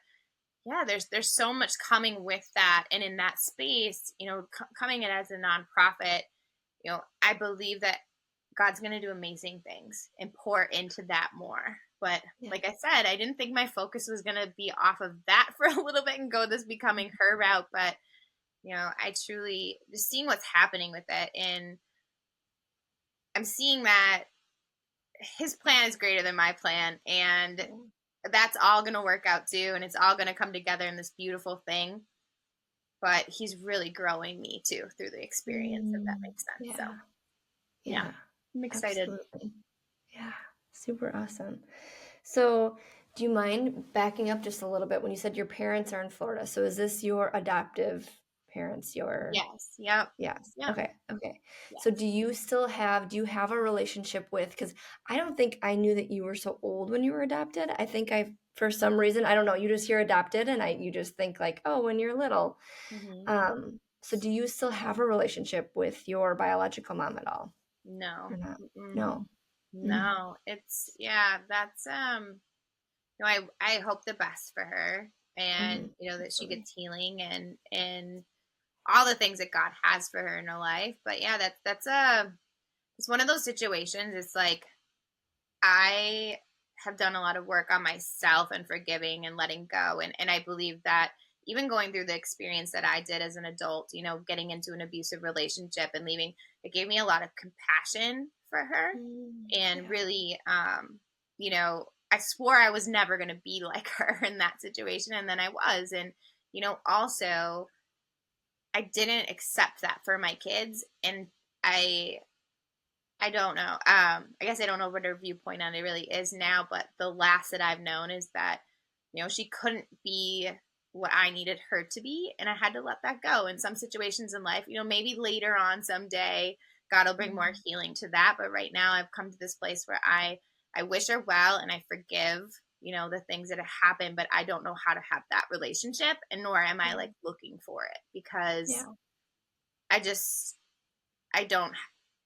yeah, there's so much coming with that. And in that space, coming in as a nonprofit, I believe that God's going to do amazing things and pour into that more. But like I said, I didn't think my focus was going to be off of that for a little bit and go this becoming her route. But, I truly just seeing what's happening with it. And I'm seeing that his plan is greater than my plan. And that's all going to work out too. And it's all going to come together in this beautiful thing. But he's really growing me too through the experience, if that makes sense. So, yeah, I'm excited. Absolutely. Yeah, super awesome. So, do you mind backing up just a little bit when you said your parents are in Florida? So, is this your adoptive parents? Yes. Yep. Yes. Yep. Okay. Okay. So, Yes. do you have a relationship with, because I don't think I knew that you were so old when you were adopted. I think for some reason, I don't know, you just hear adopted and you just think like, oh, when you're little. Mm-hmm. So do you still have a relationship with your biological mom at all No. or not? Mm-mm. No. Mm. No. It's yeah. That's I hope the best for her, and Mhm. that she Absolutely. gets healing and all the things that God has for her in her life. But yeah, it's one of those situations. It's like I have done a lot of work on myself and forgiving and letting go. And I believe that even going through the experience that I did as an adult, getting into an abusive relationship and leaving, it gave me a lot of compassion for her. And Yeah. really, I swore I was never going to be like her in that situation. And then I was. And, also, I didn't accept that for my kids. And I I don't know. I guess I don't know what her viewpoint on it really is now, but the last that I've known is that, she couldn't be what I needed her to be, and I had to let that go. In some situations in life, maybe later on someday, God will bring more healing to that. But right now, I've come to this place where I wish her well and I forgive, the things that have happened, but I don't know how to have that relationship, and nor am I like looking for it because Yeah. I just I don't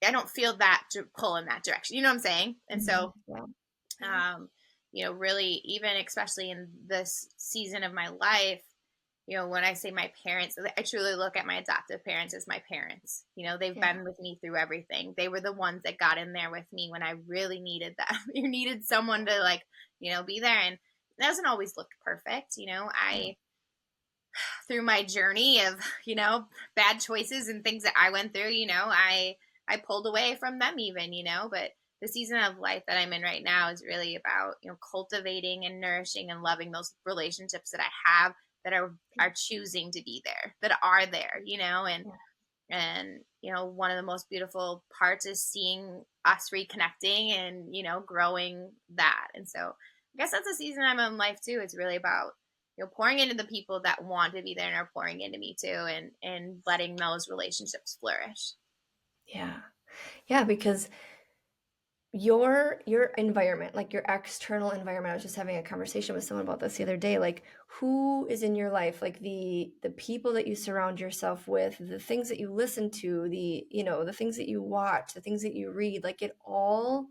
I don't feel that pull in that direction. You know what I'm saying? And so, Yeah. Yeah. um, really, even especially in this season of my life, when I say my parents, I truly look at my adoptive parents as my parents. They've Yeah. been with me through everything. They were the ones that got in there with me when I really needed that. You needed someone to like, be there. And it doesn't always look perfect. I through my journey of bad choices and things that I went through, I pulled away from them even, but the season of life that I'm in right now is really about cultivating and nourishing and loving those relationships that I have that are choosing to be there, that are there, and one of the most beautiful parts is seeing us reconnecting and growing that. And so I guess that's a season I'm in life too. It's really about pouring into the people that want to be there and are pouring into me too, and letting those relationships flourish. Yeah. Yeah, because your environment, like your external environment, I was just having a conversation with someone about this the other day, like who is in your life, like the people that you surround yourself with, the things that you listen to, the things that you watch, the things that you read, like it all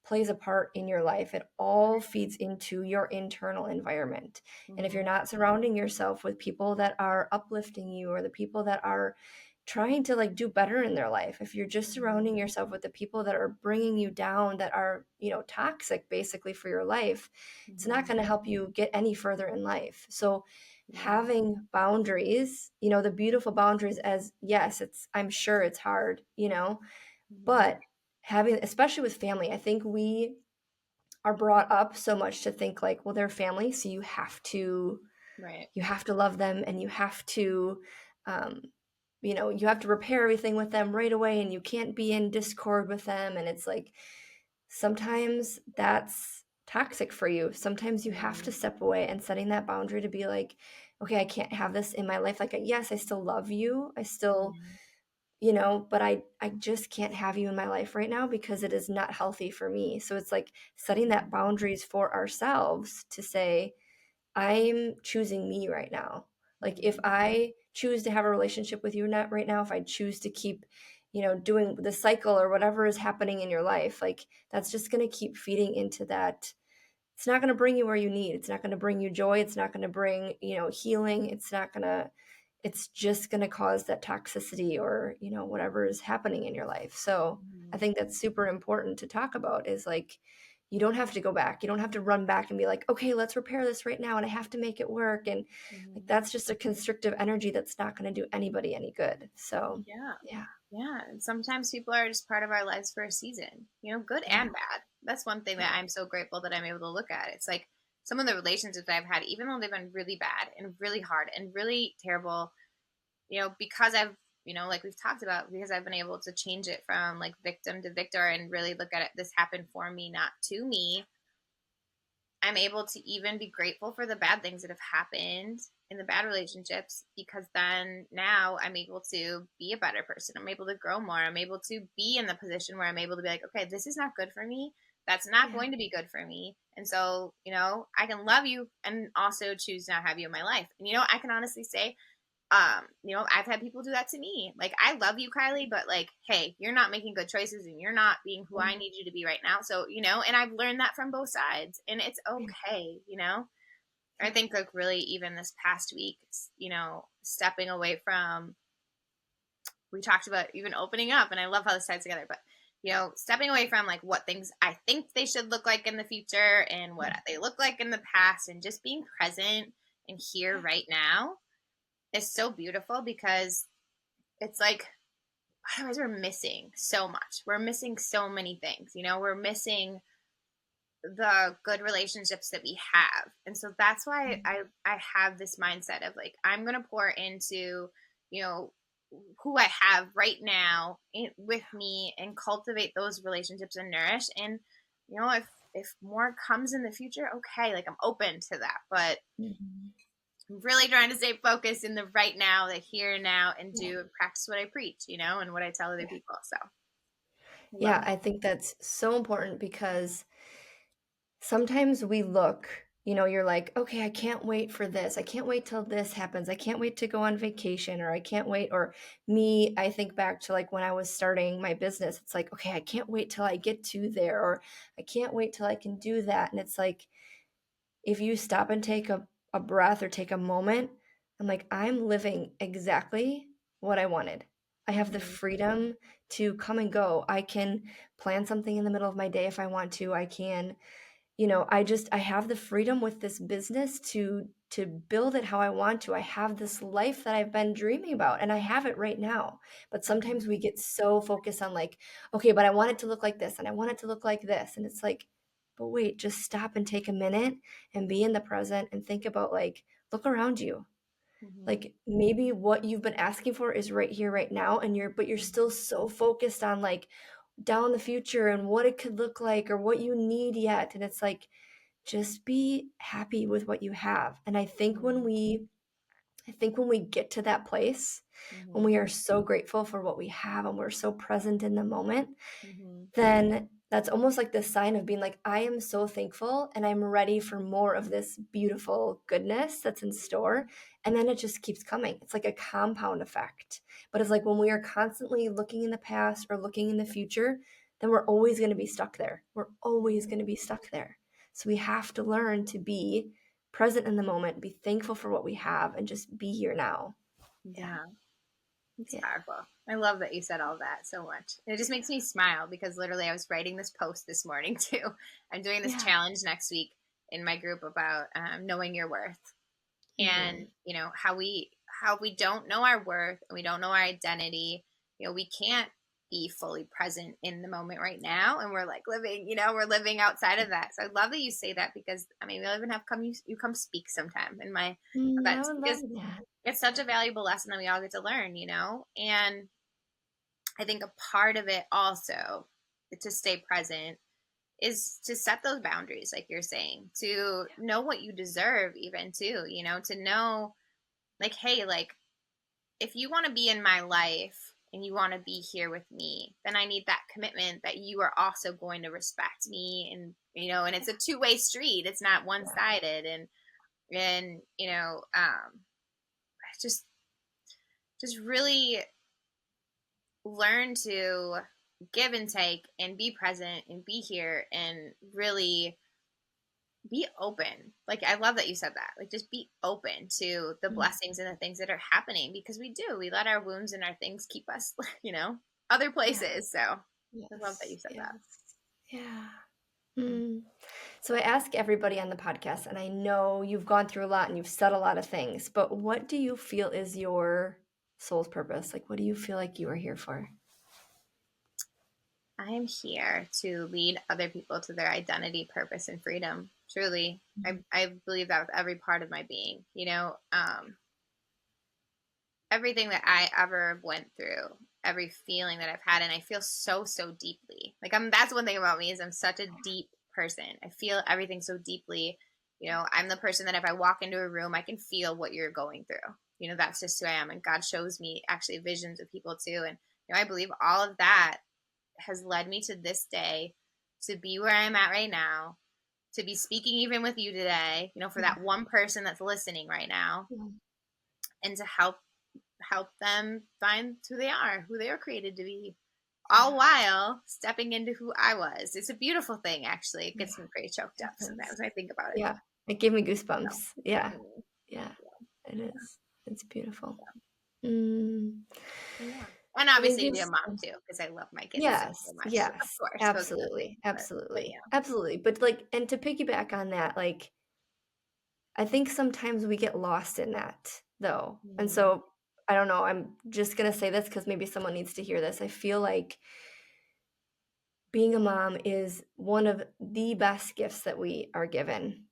plays a part in your life. It all feeds into your internal environment. And if you're Mhm. not surrounding yourself with people that are uplifting you, or the people that are trying to like do better in their life, if you're just Mhm. surrounding yourself with the people that are bringing you down, that are, toxic basically for your life, it's not Mhm. going to help you get any further in life. So Yeah. having boundaries, the beautiful boundaries, as yes, I'm sure it's hard, Mhm. but having, especially with family, I think we are brought up so much to think like, well, they're family, so Right. you have to love them, and you have to um, you have to repair everything with them right away, and you can't be in discord with them. And it's like, sometimes that's toxic for you. Sometimes you have to Mhm. step away, and setting that boundary to be like, okay, I can't have this in my life. Like, yes, I still love you, I still, Mhm. but I just can't have you in my life right now, because it is not healthy for me. So it's like setting that Mhm. boundaries for ourselves to say, I'm choosing me right now. Like, if Mhm. I choose to have a relationship with you not right now, if I choose to keep, doing the cycle or whatever is happening in your life, like, that's just going to keep feeding into that. It's not going to bring you where you need. It's not going to bring you joy. It's not going to bring, healing. It's just going to cause that toxicity, or, whatever is happening in your life. So I Mhm. think that's super important to talk about, is like, you don't have to go back. You don't have to run back and be like, okay, let's repair this right now, and I have to make it work. And like, Mhm. that's just a constrictive energy that's not going to do anybody any good. So Yeah. yeah. Yeah. And sometimes people are just part of our lives for a season, good Yeah. and bad. That's one thing Yeah. that I'm so grateful that I'm able to look at. It's like some of the relationships I've had, even though they've been really bad and really hard and really terrible, because I've, like we've talked about, because I've been able to change it from like victim to victor and really look at it, this happened for me, not to me. I'm able to even be grateful for the bad things that have happened in the bad relationships, because then now I'm able to be a better person. I'm able to grow more. I'm able to be in the position where I'm able to be like, okay, this is not good for me. That's not Yeah. going to be good for me. And so, I can love you and also choose not have you in my life. And, I can honestly say, I've had people do that to me. Like, I love you, Kylie, but like, hey, you're not making good choices and you're not being who I need you to be right now. So, and I've learned that from both sides, and it's Yeah. okay. I Yeah. think like really even this past week, stepping away from, we talked about even opening up, and I love how this ties together, but stepping away from like what things I think they should look like in the future and what they look like in the past, and just being present and here Yeah. right now is so beautiful, because it's like otherwise we're missing so much. We're missing so many things. We're missing the good relationships that we have. And so that's why I have this mindset of like, I'm going to pour into, you know, who I have right now with me, and cultivate those relationships and nourish. And, if more comes in the future, okay, like I'm open to that. But Mhm. I'm really trying to stay focused in the right now, the here and now, and Yeah. do and practice what I preach, and what I tell other Yeah. people. So I love Yeah, I think that's so important, because sometimes we look, you're like, okay, I can't wait for this. I can't wait till this happens. I can't wait to go on vacation, or I can't wait. Or me, I think back to like when I was starting my business, it's like, okay, I can't wait till I get to there, or I can't wait till I can do that. And it's like, if you stop and take a breath, or take a moment, I'm like, I'm living exactly what I wanted. I have the hmm freedom to come and go. I can plan something in the middle of my day if I want to. I can, I have the freedom with this business to build it how I want to. I have this life that I've been dreaming about, and I have it right now. But sometimes we get so focused on like, okay, but I want it to look like this, and I want it to look like this. And it's like, but wait, just stop and take a minute and be in the present, and think about like, look around you. hmm Like, maybe what you've been asking for is right here, right now, and you're still so focused on like down the future and what it could look like, or what you need yet. And it's like, just be happy with what you have. And I think when we get to that place, when hmm we are so grateful for what we have, and we're so present in the moment, hmm then that's almost like the sign of being like, I am so thankful, and I'm ready for more of this beautiful goodness that's in store. And then it just keeps coming. It's like a compound effect. But it's like when we are constantly looking in the past or looking in the future, then we're always going to be stuck there. We're always going to be stuck there. So we have to learn to be present in the moment, be thankful for what we have, and just be here now. Yeah. It's powerful. I love that you said all that so much. It just makes me smile because literally I was writing this post this morning too. I'm doing this challenge next week in my group about knowing your worth, and how we don't know our worth and we don't know our identity. We can't be fully present in the moment right now, and we're like we're living outside of that. So I love that you say that, because we'll even have you come speak sometime in my events, because it's such a valuable lesson that we all get to learn, and I think a part of it also to stay present is to set those boundaries, like you're saying, to know what you deserve, even too, to know, like, hey, like, if you want to be in my life and you want to be here with me, then I need that commitment that you are also going to respect me. And, and it's a two-way street. It's not one-sided. And, just really learn to give and take and be present and be here and really be open. Like, I love that you said that. Like, just be open to the blessings and the things that are happening, because we let our wounds and our things keep us, other places. So I love that you said that. Yeah. So I ask everybody on the podcast, and I know you've gone through a lot and you've said a lot of things, but what do you feel is your soul's purpose? Like, what do you feel like you are here for? I am here to lead other people to their identity, purpose, and freedom. Truly. I believe that with every part of my being, everything that I ever went through, every feeling that I've had, and I feel so, so deeply. Like, that's one thing about me, is I'm such a deep person. I feel everything so deeply. I'm the person that if I walk into a room, I can feel what you're going through. That's just who I am. And God shows me actually visions of people too. And I believe all of that has led me to this day to be where I'm at right now, to be speaking even with you today, for that one person that's listening right now, and to help them find who they are created to be, all while stepping into who I was. It's a beautiful thing, actually. It gets me pretty choked up sometimes when I think about it. Yeah, it gave me goosebumps. Yeah, it is. It's beautiful. Yeah. And obviously be a mom too, because I love my kids so much. Yes, of course, absolutely. But like, and to piggyback on that, like, I think sometimes we get lost in that though. And so I don't know, I'm just going to say this because maybe someone needs to hear this. I feel like being a mom is one of the best gifts that we are given.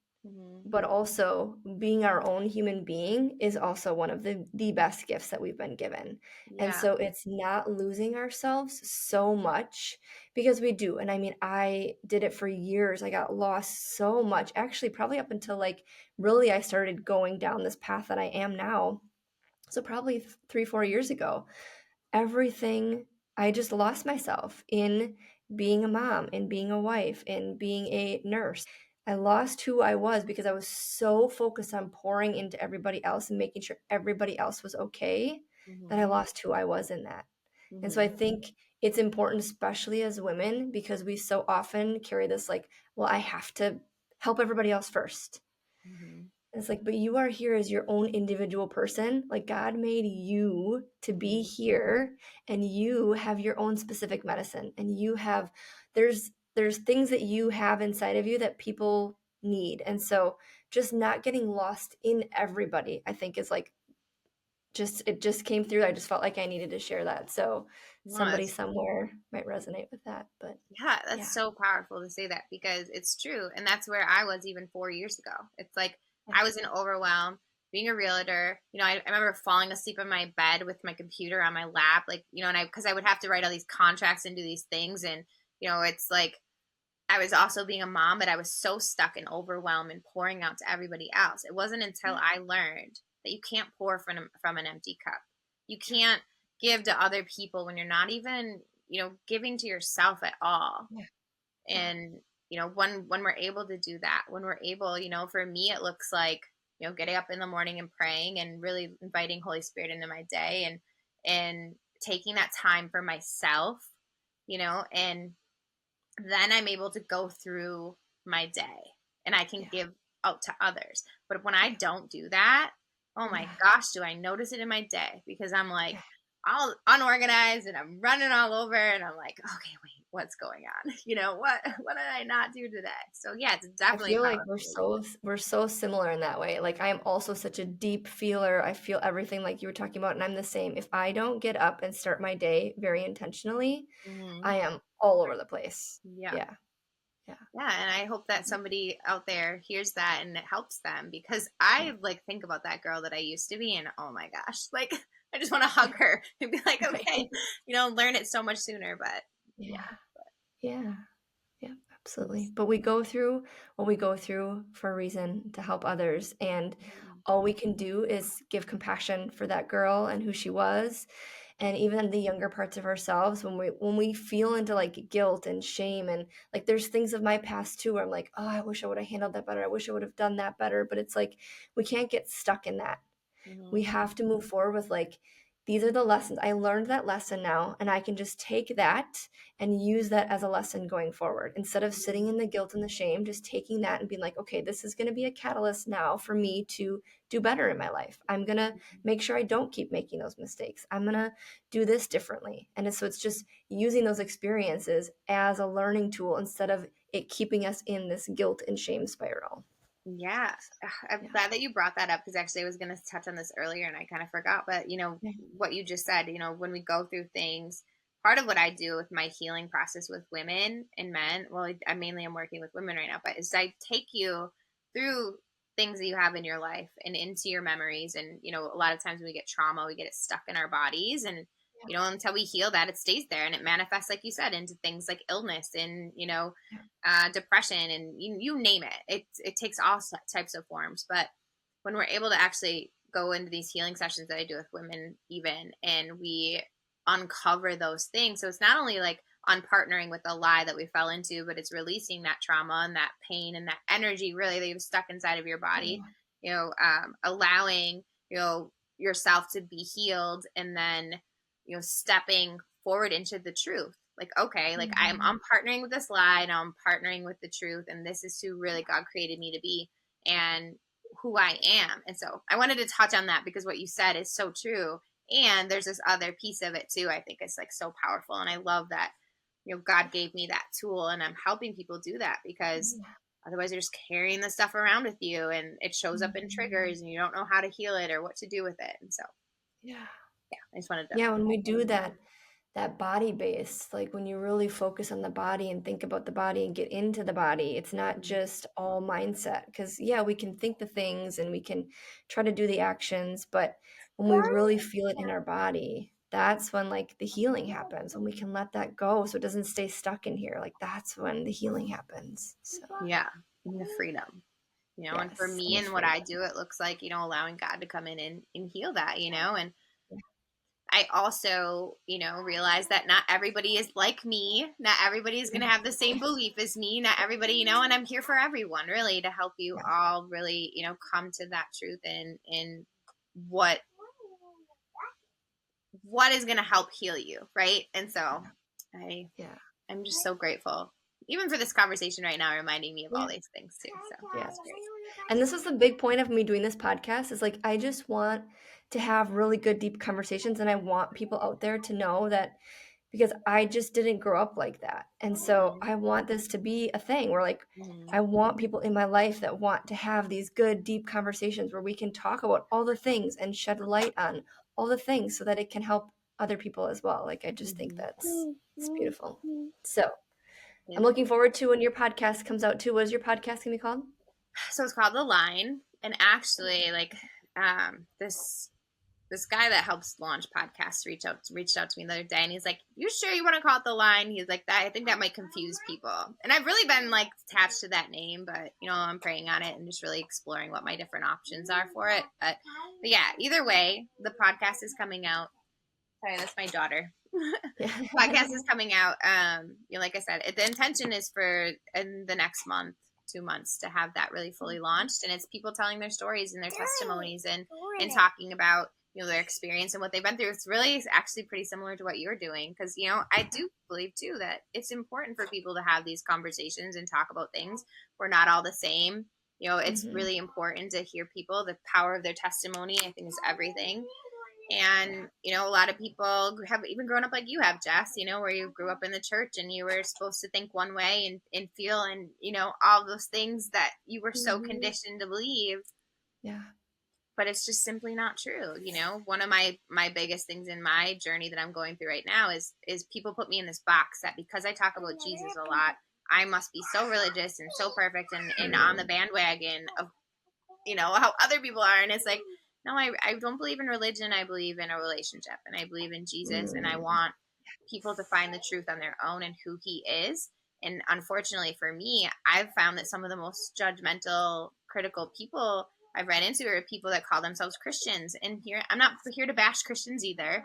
But also being our own human being is also one of the best gifts that we've been given. And so it's not losing ourselves so much, because we do. And I did it for years. I got lost so much, actually, probably up until like really I started going down this path that I am now. So probably 3-4 years ago, I just lost myself in being a mom, in being a wife, in being a nurse. I lost who I was because I was so focused on pouring into everybody else and making sure everybody else was okay, that I lost who I was in that. And so I think it's important, especially as women, because we so often carry this like, well, I have to help everybody else first. It's like, but you are here as your own individual person. Like, God made you to be here, and you have your own specific medicine, and there's things that you have inside of you that people need. And so just not getting lost in everybody, I think, is like, it just came through. I just felt like I needed to share that. So somebody somewhere might resonate with that. But that's so powerful to say that, because it's true. And that's where I was even 4 years ago. It's like, I was in overwhelm being a realtor. I remember falling asleep in my bed with my computer on my lap, like, and because I would have to write all these contracts and do these things. And, it's like, I was also being a mom, but I was so stuck in overwhelm and pouring out to everybody else. It wasn't until I learned that you can't pour from an empty cup. You can't give to other people when you're not even, giving to yourself at all. And, when we're able to do that, when we're able, for me, it looks like, getting up in the morning and praying and really inviting Holy Spirit into my day, and taking that time for myself, and then I'm able to go through my day and I can give out to others. But when I don't do that, oh my gosh, do I notice it in my day? Because I'm like all unorganized and I'm running all over and I'm like, okay, wait, what's going on? What did I not do today? So yeah, it's I definitely feel like powerful. we're so similar in that way. Like I am also such a deep feeler. I feel everything like you were talking about, and I'm the same. If I don't get up and start my day very intentionally, Mm-hmm. I am all over the place. Yeah. Yeah. Yeah. Yeah, and I hope that somebody out there hears that and it helps them, because I like think about that girl that I used to be, and oh my gosh, like I just want to hug her and be like, okay, Right. learn it so much sooner. But yeah. Yeah. Yeah. Yeah, absolutely. But we go through what we go through for a reason, to help others. And all we can do is give compassion for that girl and who she was. And even the younger parts of ourselves, when we feel into like guilt and shame, and like there's things of my past too where I'm like, oh, I wish I would have handled that better. I wish I would have done that better. But it's like we can't get stuck in that. Mm-hmm. We have to move forward with like, these are the lessons. I learned that lesson now, and I can just take that and use that as a lesson going forward. Instead of sitting in the guilt and the shame, just taking that and being like, okay, this is going to be a catalyst now for me to do better in my life. I'm going to make sure I don't keep making those mistakes. I'm going to do this differently. And so it's just using those experiences as a learning tool instead of it keeping us in this guilt and shame spiral. Yeah, I'm Yeah. glad that you brought that up, because actually I was going to touch on this earlier and I kind of forgot. But what you just said, when we go through things, part of what I do with my healing process with women and men, well, I mainly am working with women right now, but is I take you through things that you have in your life and into your memories. And a lot of times when we get trauma, we get it stuck in our bodies, and until we heal that, it stays there, and it manifests, like you said, into things like illness and depression, and you name it. It takes all types of forms. But when we're able to actually go into these healing sessions that I do with women, even, and we uncover those things, so it's not only like unpartnering with the lie that we fell into, but it's releasing that trauma and that pain and that energy really that you've stuck inside of your body. Allowing yourself to be healed, and then stepping forward into the truth. Like, okay, like I'm partnering with this lie, now I'm partnering with the truth, and this is who really God created me to be and who I am. And so I wanted to touch on that, because what you said is so true. And there's this other piece of it too. I think it's like so powerful, and I love that God gave me that tool, and I'm helping people do that, because otherwise you're just carrying the stuff around with you, and it shows up in triggers, and you don't know how to heal it or what to do with it. And so I just wanted to. Yeah, when we do that body base, like when you really focus on the body and think about the body and get into the body, it's not just all mindset. Because we can think the things and we can try to do the actions, but when we really feel it in our body, that's when like the healing happens, when we can let that go so it doesn't stay stuck in here. Like that's when the healing happens. So Yeah, the freedom. And for yes, me and the and what I freedom. do, it looks like, allowing God to come in and heal that, and I also, realize that not everybody is like me. Not everybody is going to have the same belief as me. Not everybody, and I'm here for everyone, really, to help you all really, come to that truth, and what is going to help heal you. Right. And so I'm just so grateful, even for this conversation right now, reminding me of all these things too. So that's great. And this is the big point of me doing this podcast, is like I just want to have really good deep conversations, and I want people out there to know that, because I just didn't grow up like that. And so I want this to be a thing where like I want people in my life that want to have these good deep conversations where we can talk about all the things and shed light on all the things so that it can help other people as well. Like I just think it's beautiful. So I'm looking forward to when your podcast comes out too. What is your podcast gonna be called? So it's called The Line. And actually, like, this guy that helps launch podcasts reached out to me the other day, and he's like, "You sure you want to call it The Line?" He's like, "That I think that might confuse people." And I've really been like attached to that name, but I'm praying on it and just really exploring what my different options are for it. But yeah, either way, the podcast is coming out. Sorry, that's my daughter. Podcast is coming out. Like I said, the intention is for in the next month, 2 months, to have that really fully launched, and it's people telling their stories and their testimonies, and talking about their experience and what they've been through. It's really actually pretty similar to what you're doing. Because, I do believe too that it's important for people to have these conversations and talk about things. We're not all the same. It's really important to hear people. The power of their testimony, I think, is everything. And, a lot of people have even grown up like you have, Jess, where you grew up in the church and you were supposed to think one way and feel and, all those things that you were so conditioned to believe. Yeah. But it's just simply not true. One of my biggest things in my journey that I'm going through right now is people put me in this box that because I talk about Jesus a lot, I must be so religious and so perfect and on the bandwagon of, how other people are. And it's like, no, I don't believe in religion. I believe in a relationship and I believe in Jesus. And I want people to find the truth on their own and who he is. And unfortunately for me, I've found that some of the most judgmental, critical people I've ran into are people that call themselves Christians. And I'm not here to bash Christians either.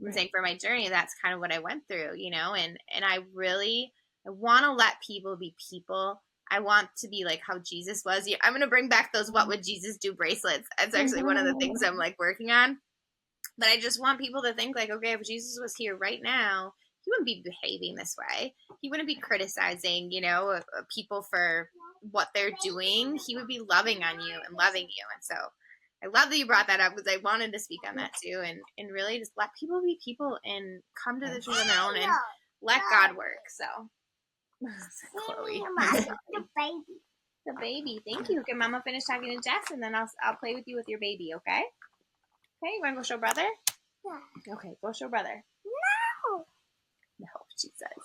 I'm saying for my journey, that's kind of what I went through, and I want to let people be people. I want to be like how Jesus was. I'm going to bring back those "What Would Jesus Do" bracelets. That's actually one of the things I'm like working on. But I just want people to think like, okay, if Jesus was here right now, he wouldn't be behaving this way. He wouldn't be criticizing, people for what they're doing. He would be loving on you and loving you. And so I love that you brought that up because I wanted to speak on that too. And really just let people be people and come to the truth on their own and let God work. So Chloe. The baby. Thank you. Can Mama finish talking to Jess and then I'll play with you with your baby, okay? Okay, you want to go show brother? Yeah. Okay, go show brother. No, she says.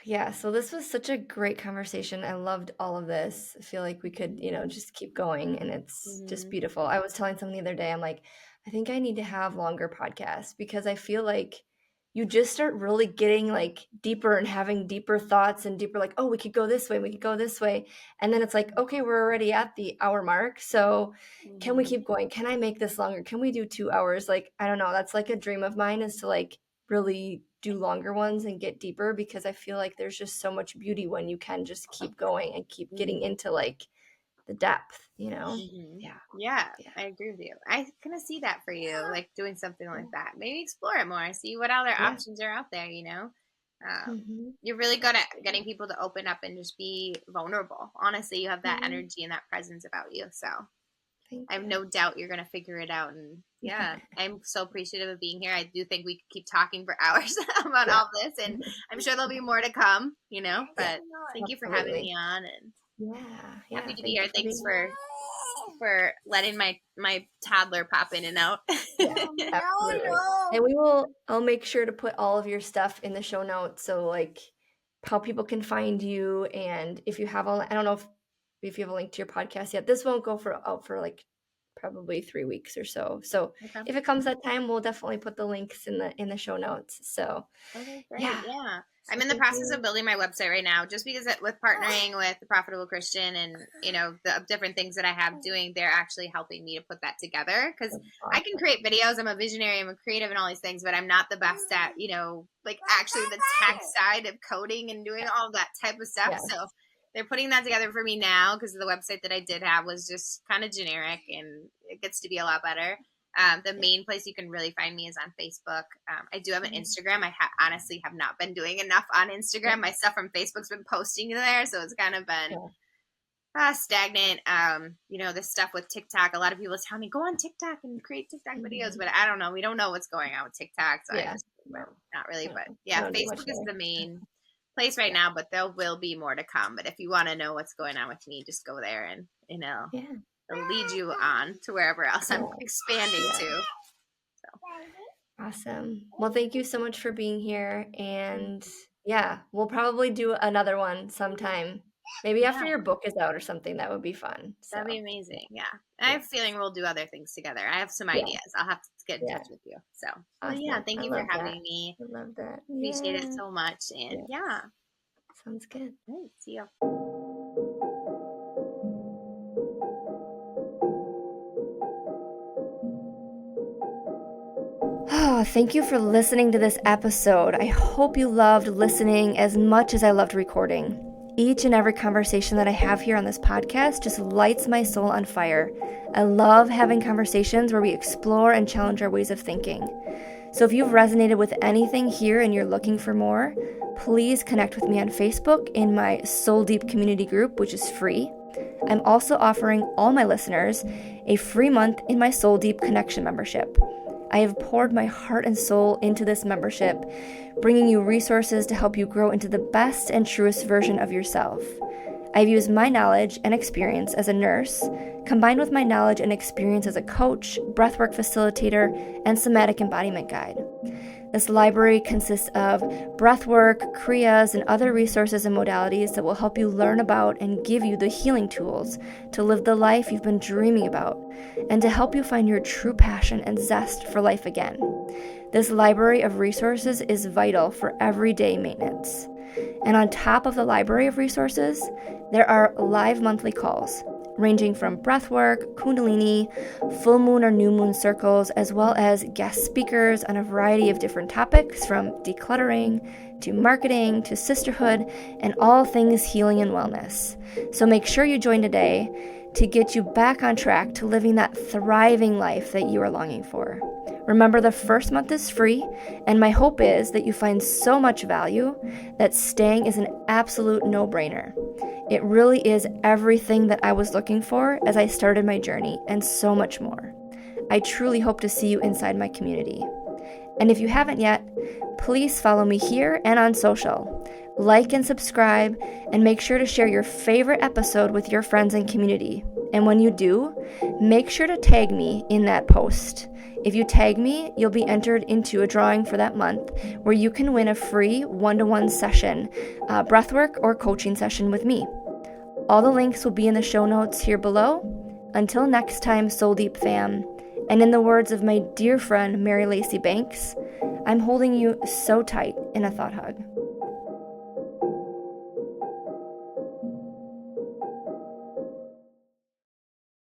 Yeah, so this was such a great conversation. I loved all of this. I feel like we could, just keep going and it's just beautiful. I was telling someone the other day, I'm like, I think I need to have longer podcasts because I feel like you just start really getting like deeper and having deeper thoughts and deeper like, oh, we could go this way, we could go this way. And then it's like, okay, we're already at the hour mark. So can we keep going? Can I make this longer? Can we do 2 hours? Like, I don't know. That's like a dream of mine is to like really do longer ones and get deeper because I feel like there's just so much beauty when you can just keep going and keep getting into like the depth, Yeah, I agree with you. I kind of see that for you, like doing something like that. Maybe explore it more, see what other options are out there, You're really good at getting people to open up and just be vulnerable. Honestly, you have that energy and that presence about you. So I have no doubt you're going to figure it out. And I'm so appreciative of being here. I do think we could keep talking for hours about all this. And I'm sure there'll be more to come, but thank you for having me on. And happy to be here. Thanks for letting my toddler pop in and out. Absolutely. And I'll make sure to put all of your stuff in the show notes. So like how people can find you. And if you have I don't know if you have a link to your podcast yet, this won't go out for like probably 3 weeks or so. So if it comes that time, we'll definitely put the links in the show notes. So okay, great. Yeah. I'm in the process of building my website right now, just because with partnering with the Profitable Christian and, the different things that I have doing, they're actually helping me to put that together because I can create videos. I'm a visionary. I'm a creative and all these things, but I'm not the best at, like actually the tech side of coding and doing all that type of stuff. So they're putting that together for me now because the website that I did have was just kind of generic and it gets to be a lot better. The main place you can really find me is on Facebook. I do have an Instagram. I honestly have not been doing enough on Instagram. My stuff from Facebook's been posting there, so it's kind of been stagnant. This stuff with TikTok, a lot of people tell me, go on TikTok and create TikTok videos, but I don't know. We don't know what's going on with TikTok, so not really. But Facebook is the main place right now, but there will be more to come. But if you want to know what's going on with me, just go there and, it'll lead you on to wherever else I'm expanding to. So. Awesome. Well, thank you so much for being here. And we'll probably do another one sometime. Maybe after your book is out or something. That would be fun. So. That'd be amazing. Yeah. I have a feeling we'll do other things together. I have some ideas. I'll have to get in touch with you. So, awesome. Thank you for having me. I love that. Appreciate it so much. And Sounds good. Great. See you. Oh, thank you for listening to this episode. I hope you loved listening as much as I loved recording. Each and every conversation that I have here on this podcast just lights my soul on fire. I love having conversations where we explore and challenge our ways of thinking. So if you've resonated with anything here and you're looking for more, please connect with me on Facebook in my Soul Deep community group, which is free. I'm also offering all my listeners a free month in my Soul Deep Connection membership. I have poured my heart and soul into this membership, bringing you resources to help you grow into the best and truest version of yourself. I've used my knowledge and experience as a nurse, combined with my knowledge and experience as a coach, breathwork facilitator, and somatic embodiment guide. This library consists of breathwork, kriyas, and other resources and modalities that will help you learn about and give you the healing tools to live the life you've been dreaming about, and to help you find your true passion and zest for life again. This library of resources is vital for everyday maintenance. And on top of the library of resources, there are live monthly calls, ranging from breathwork, kundalini, full moon or new moon circles, as well as guest speakers on a variety of different topics, from decluttering to marketing to sisterhood and all things healing and wellness. So make sure you join today to get you back on track to living that thriving life that you are longing for. Remember, the first month is free, and my hope is that you find so much value that staying is an absolute no-brainer. It really is everything that I was looking for as I started my journey, and so much more. I truly hope to see you inside my community. And if you haven't yet, please follow me here and on social. Like and subscribe, and make sure to share your favorite episode with your friends and community. And when you do, make sure to tag me in that post. If you tag me, you'll be entered into a drawing for that month where you can win a free one-to-one session, breathwork or coaching session with me. All the links will be in the show notes here below. Until next time, Soul Deep fam, and in the words of my dear friend Mary Lacey Banks, I'm holding you so tight in a thought hug.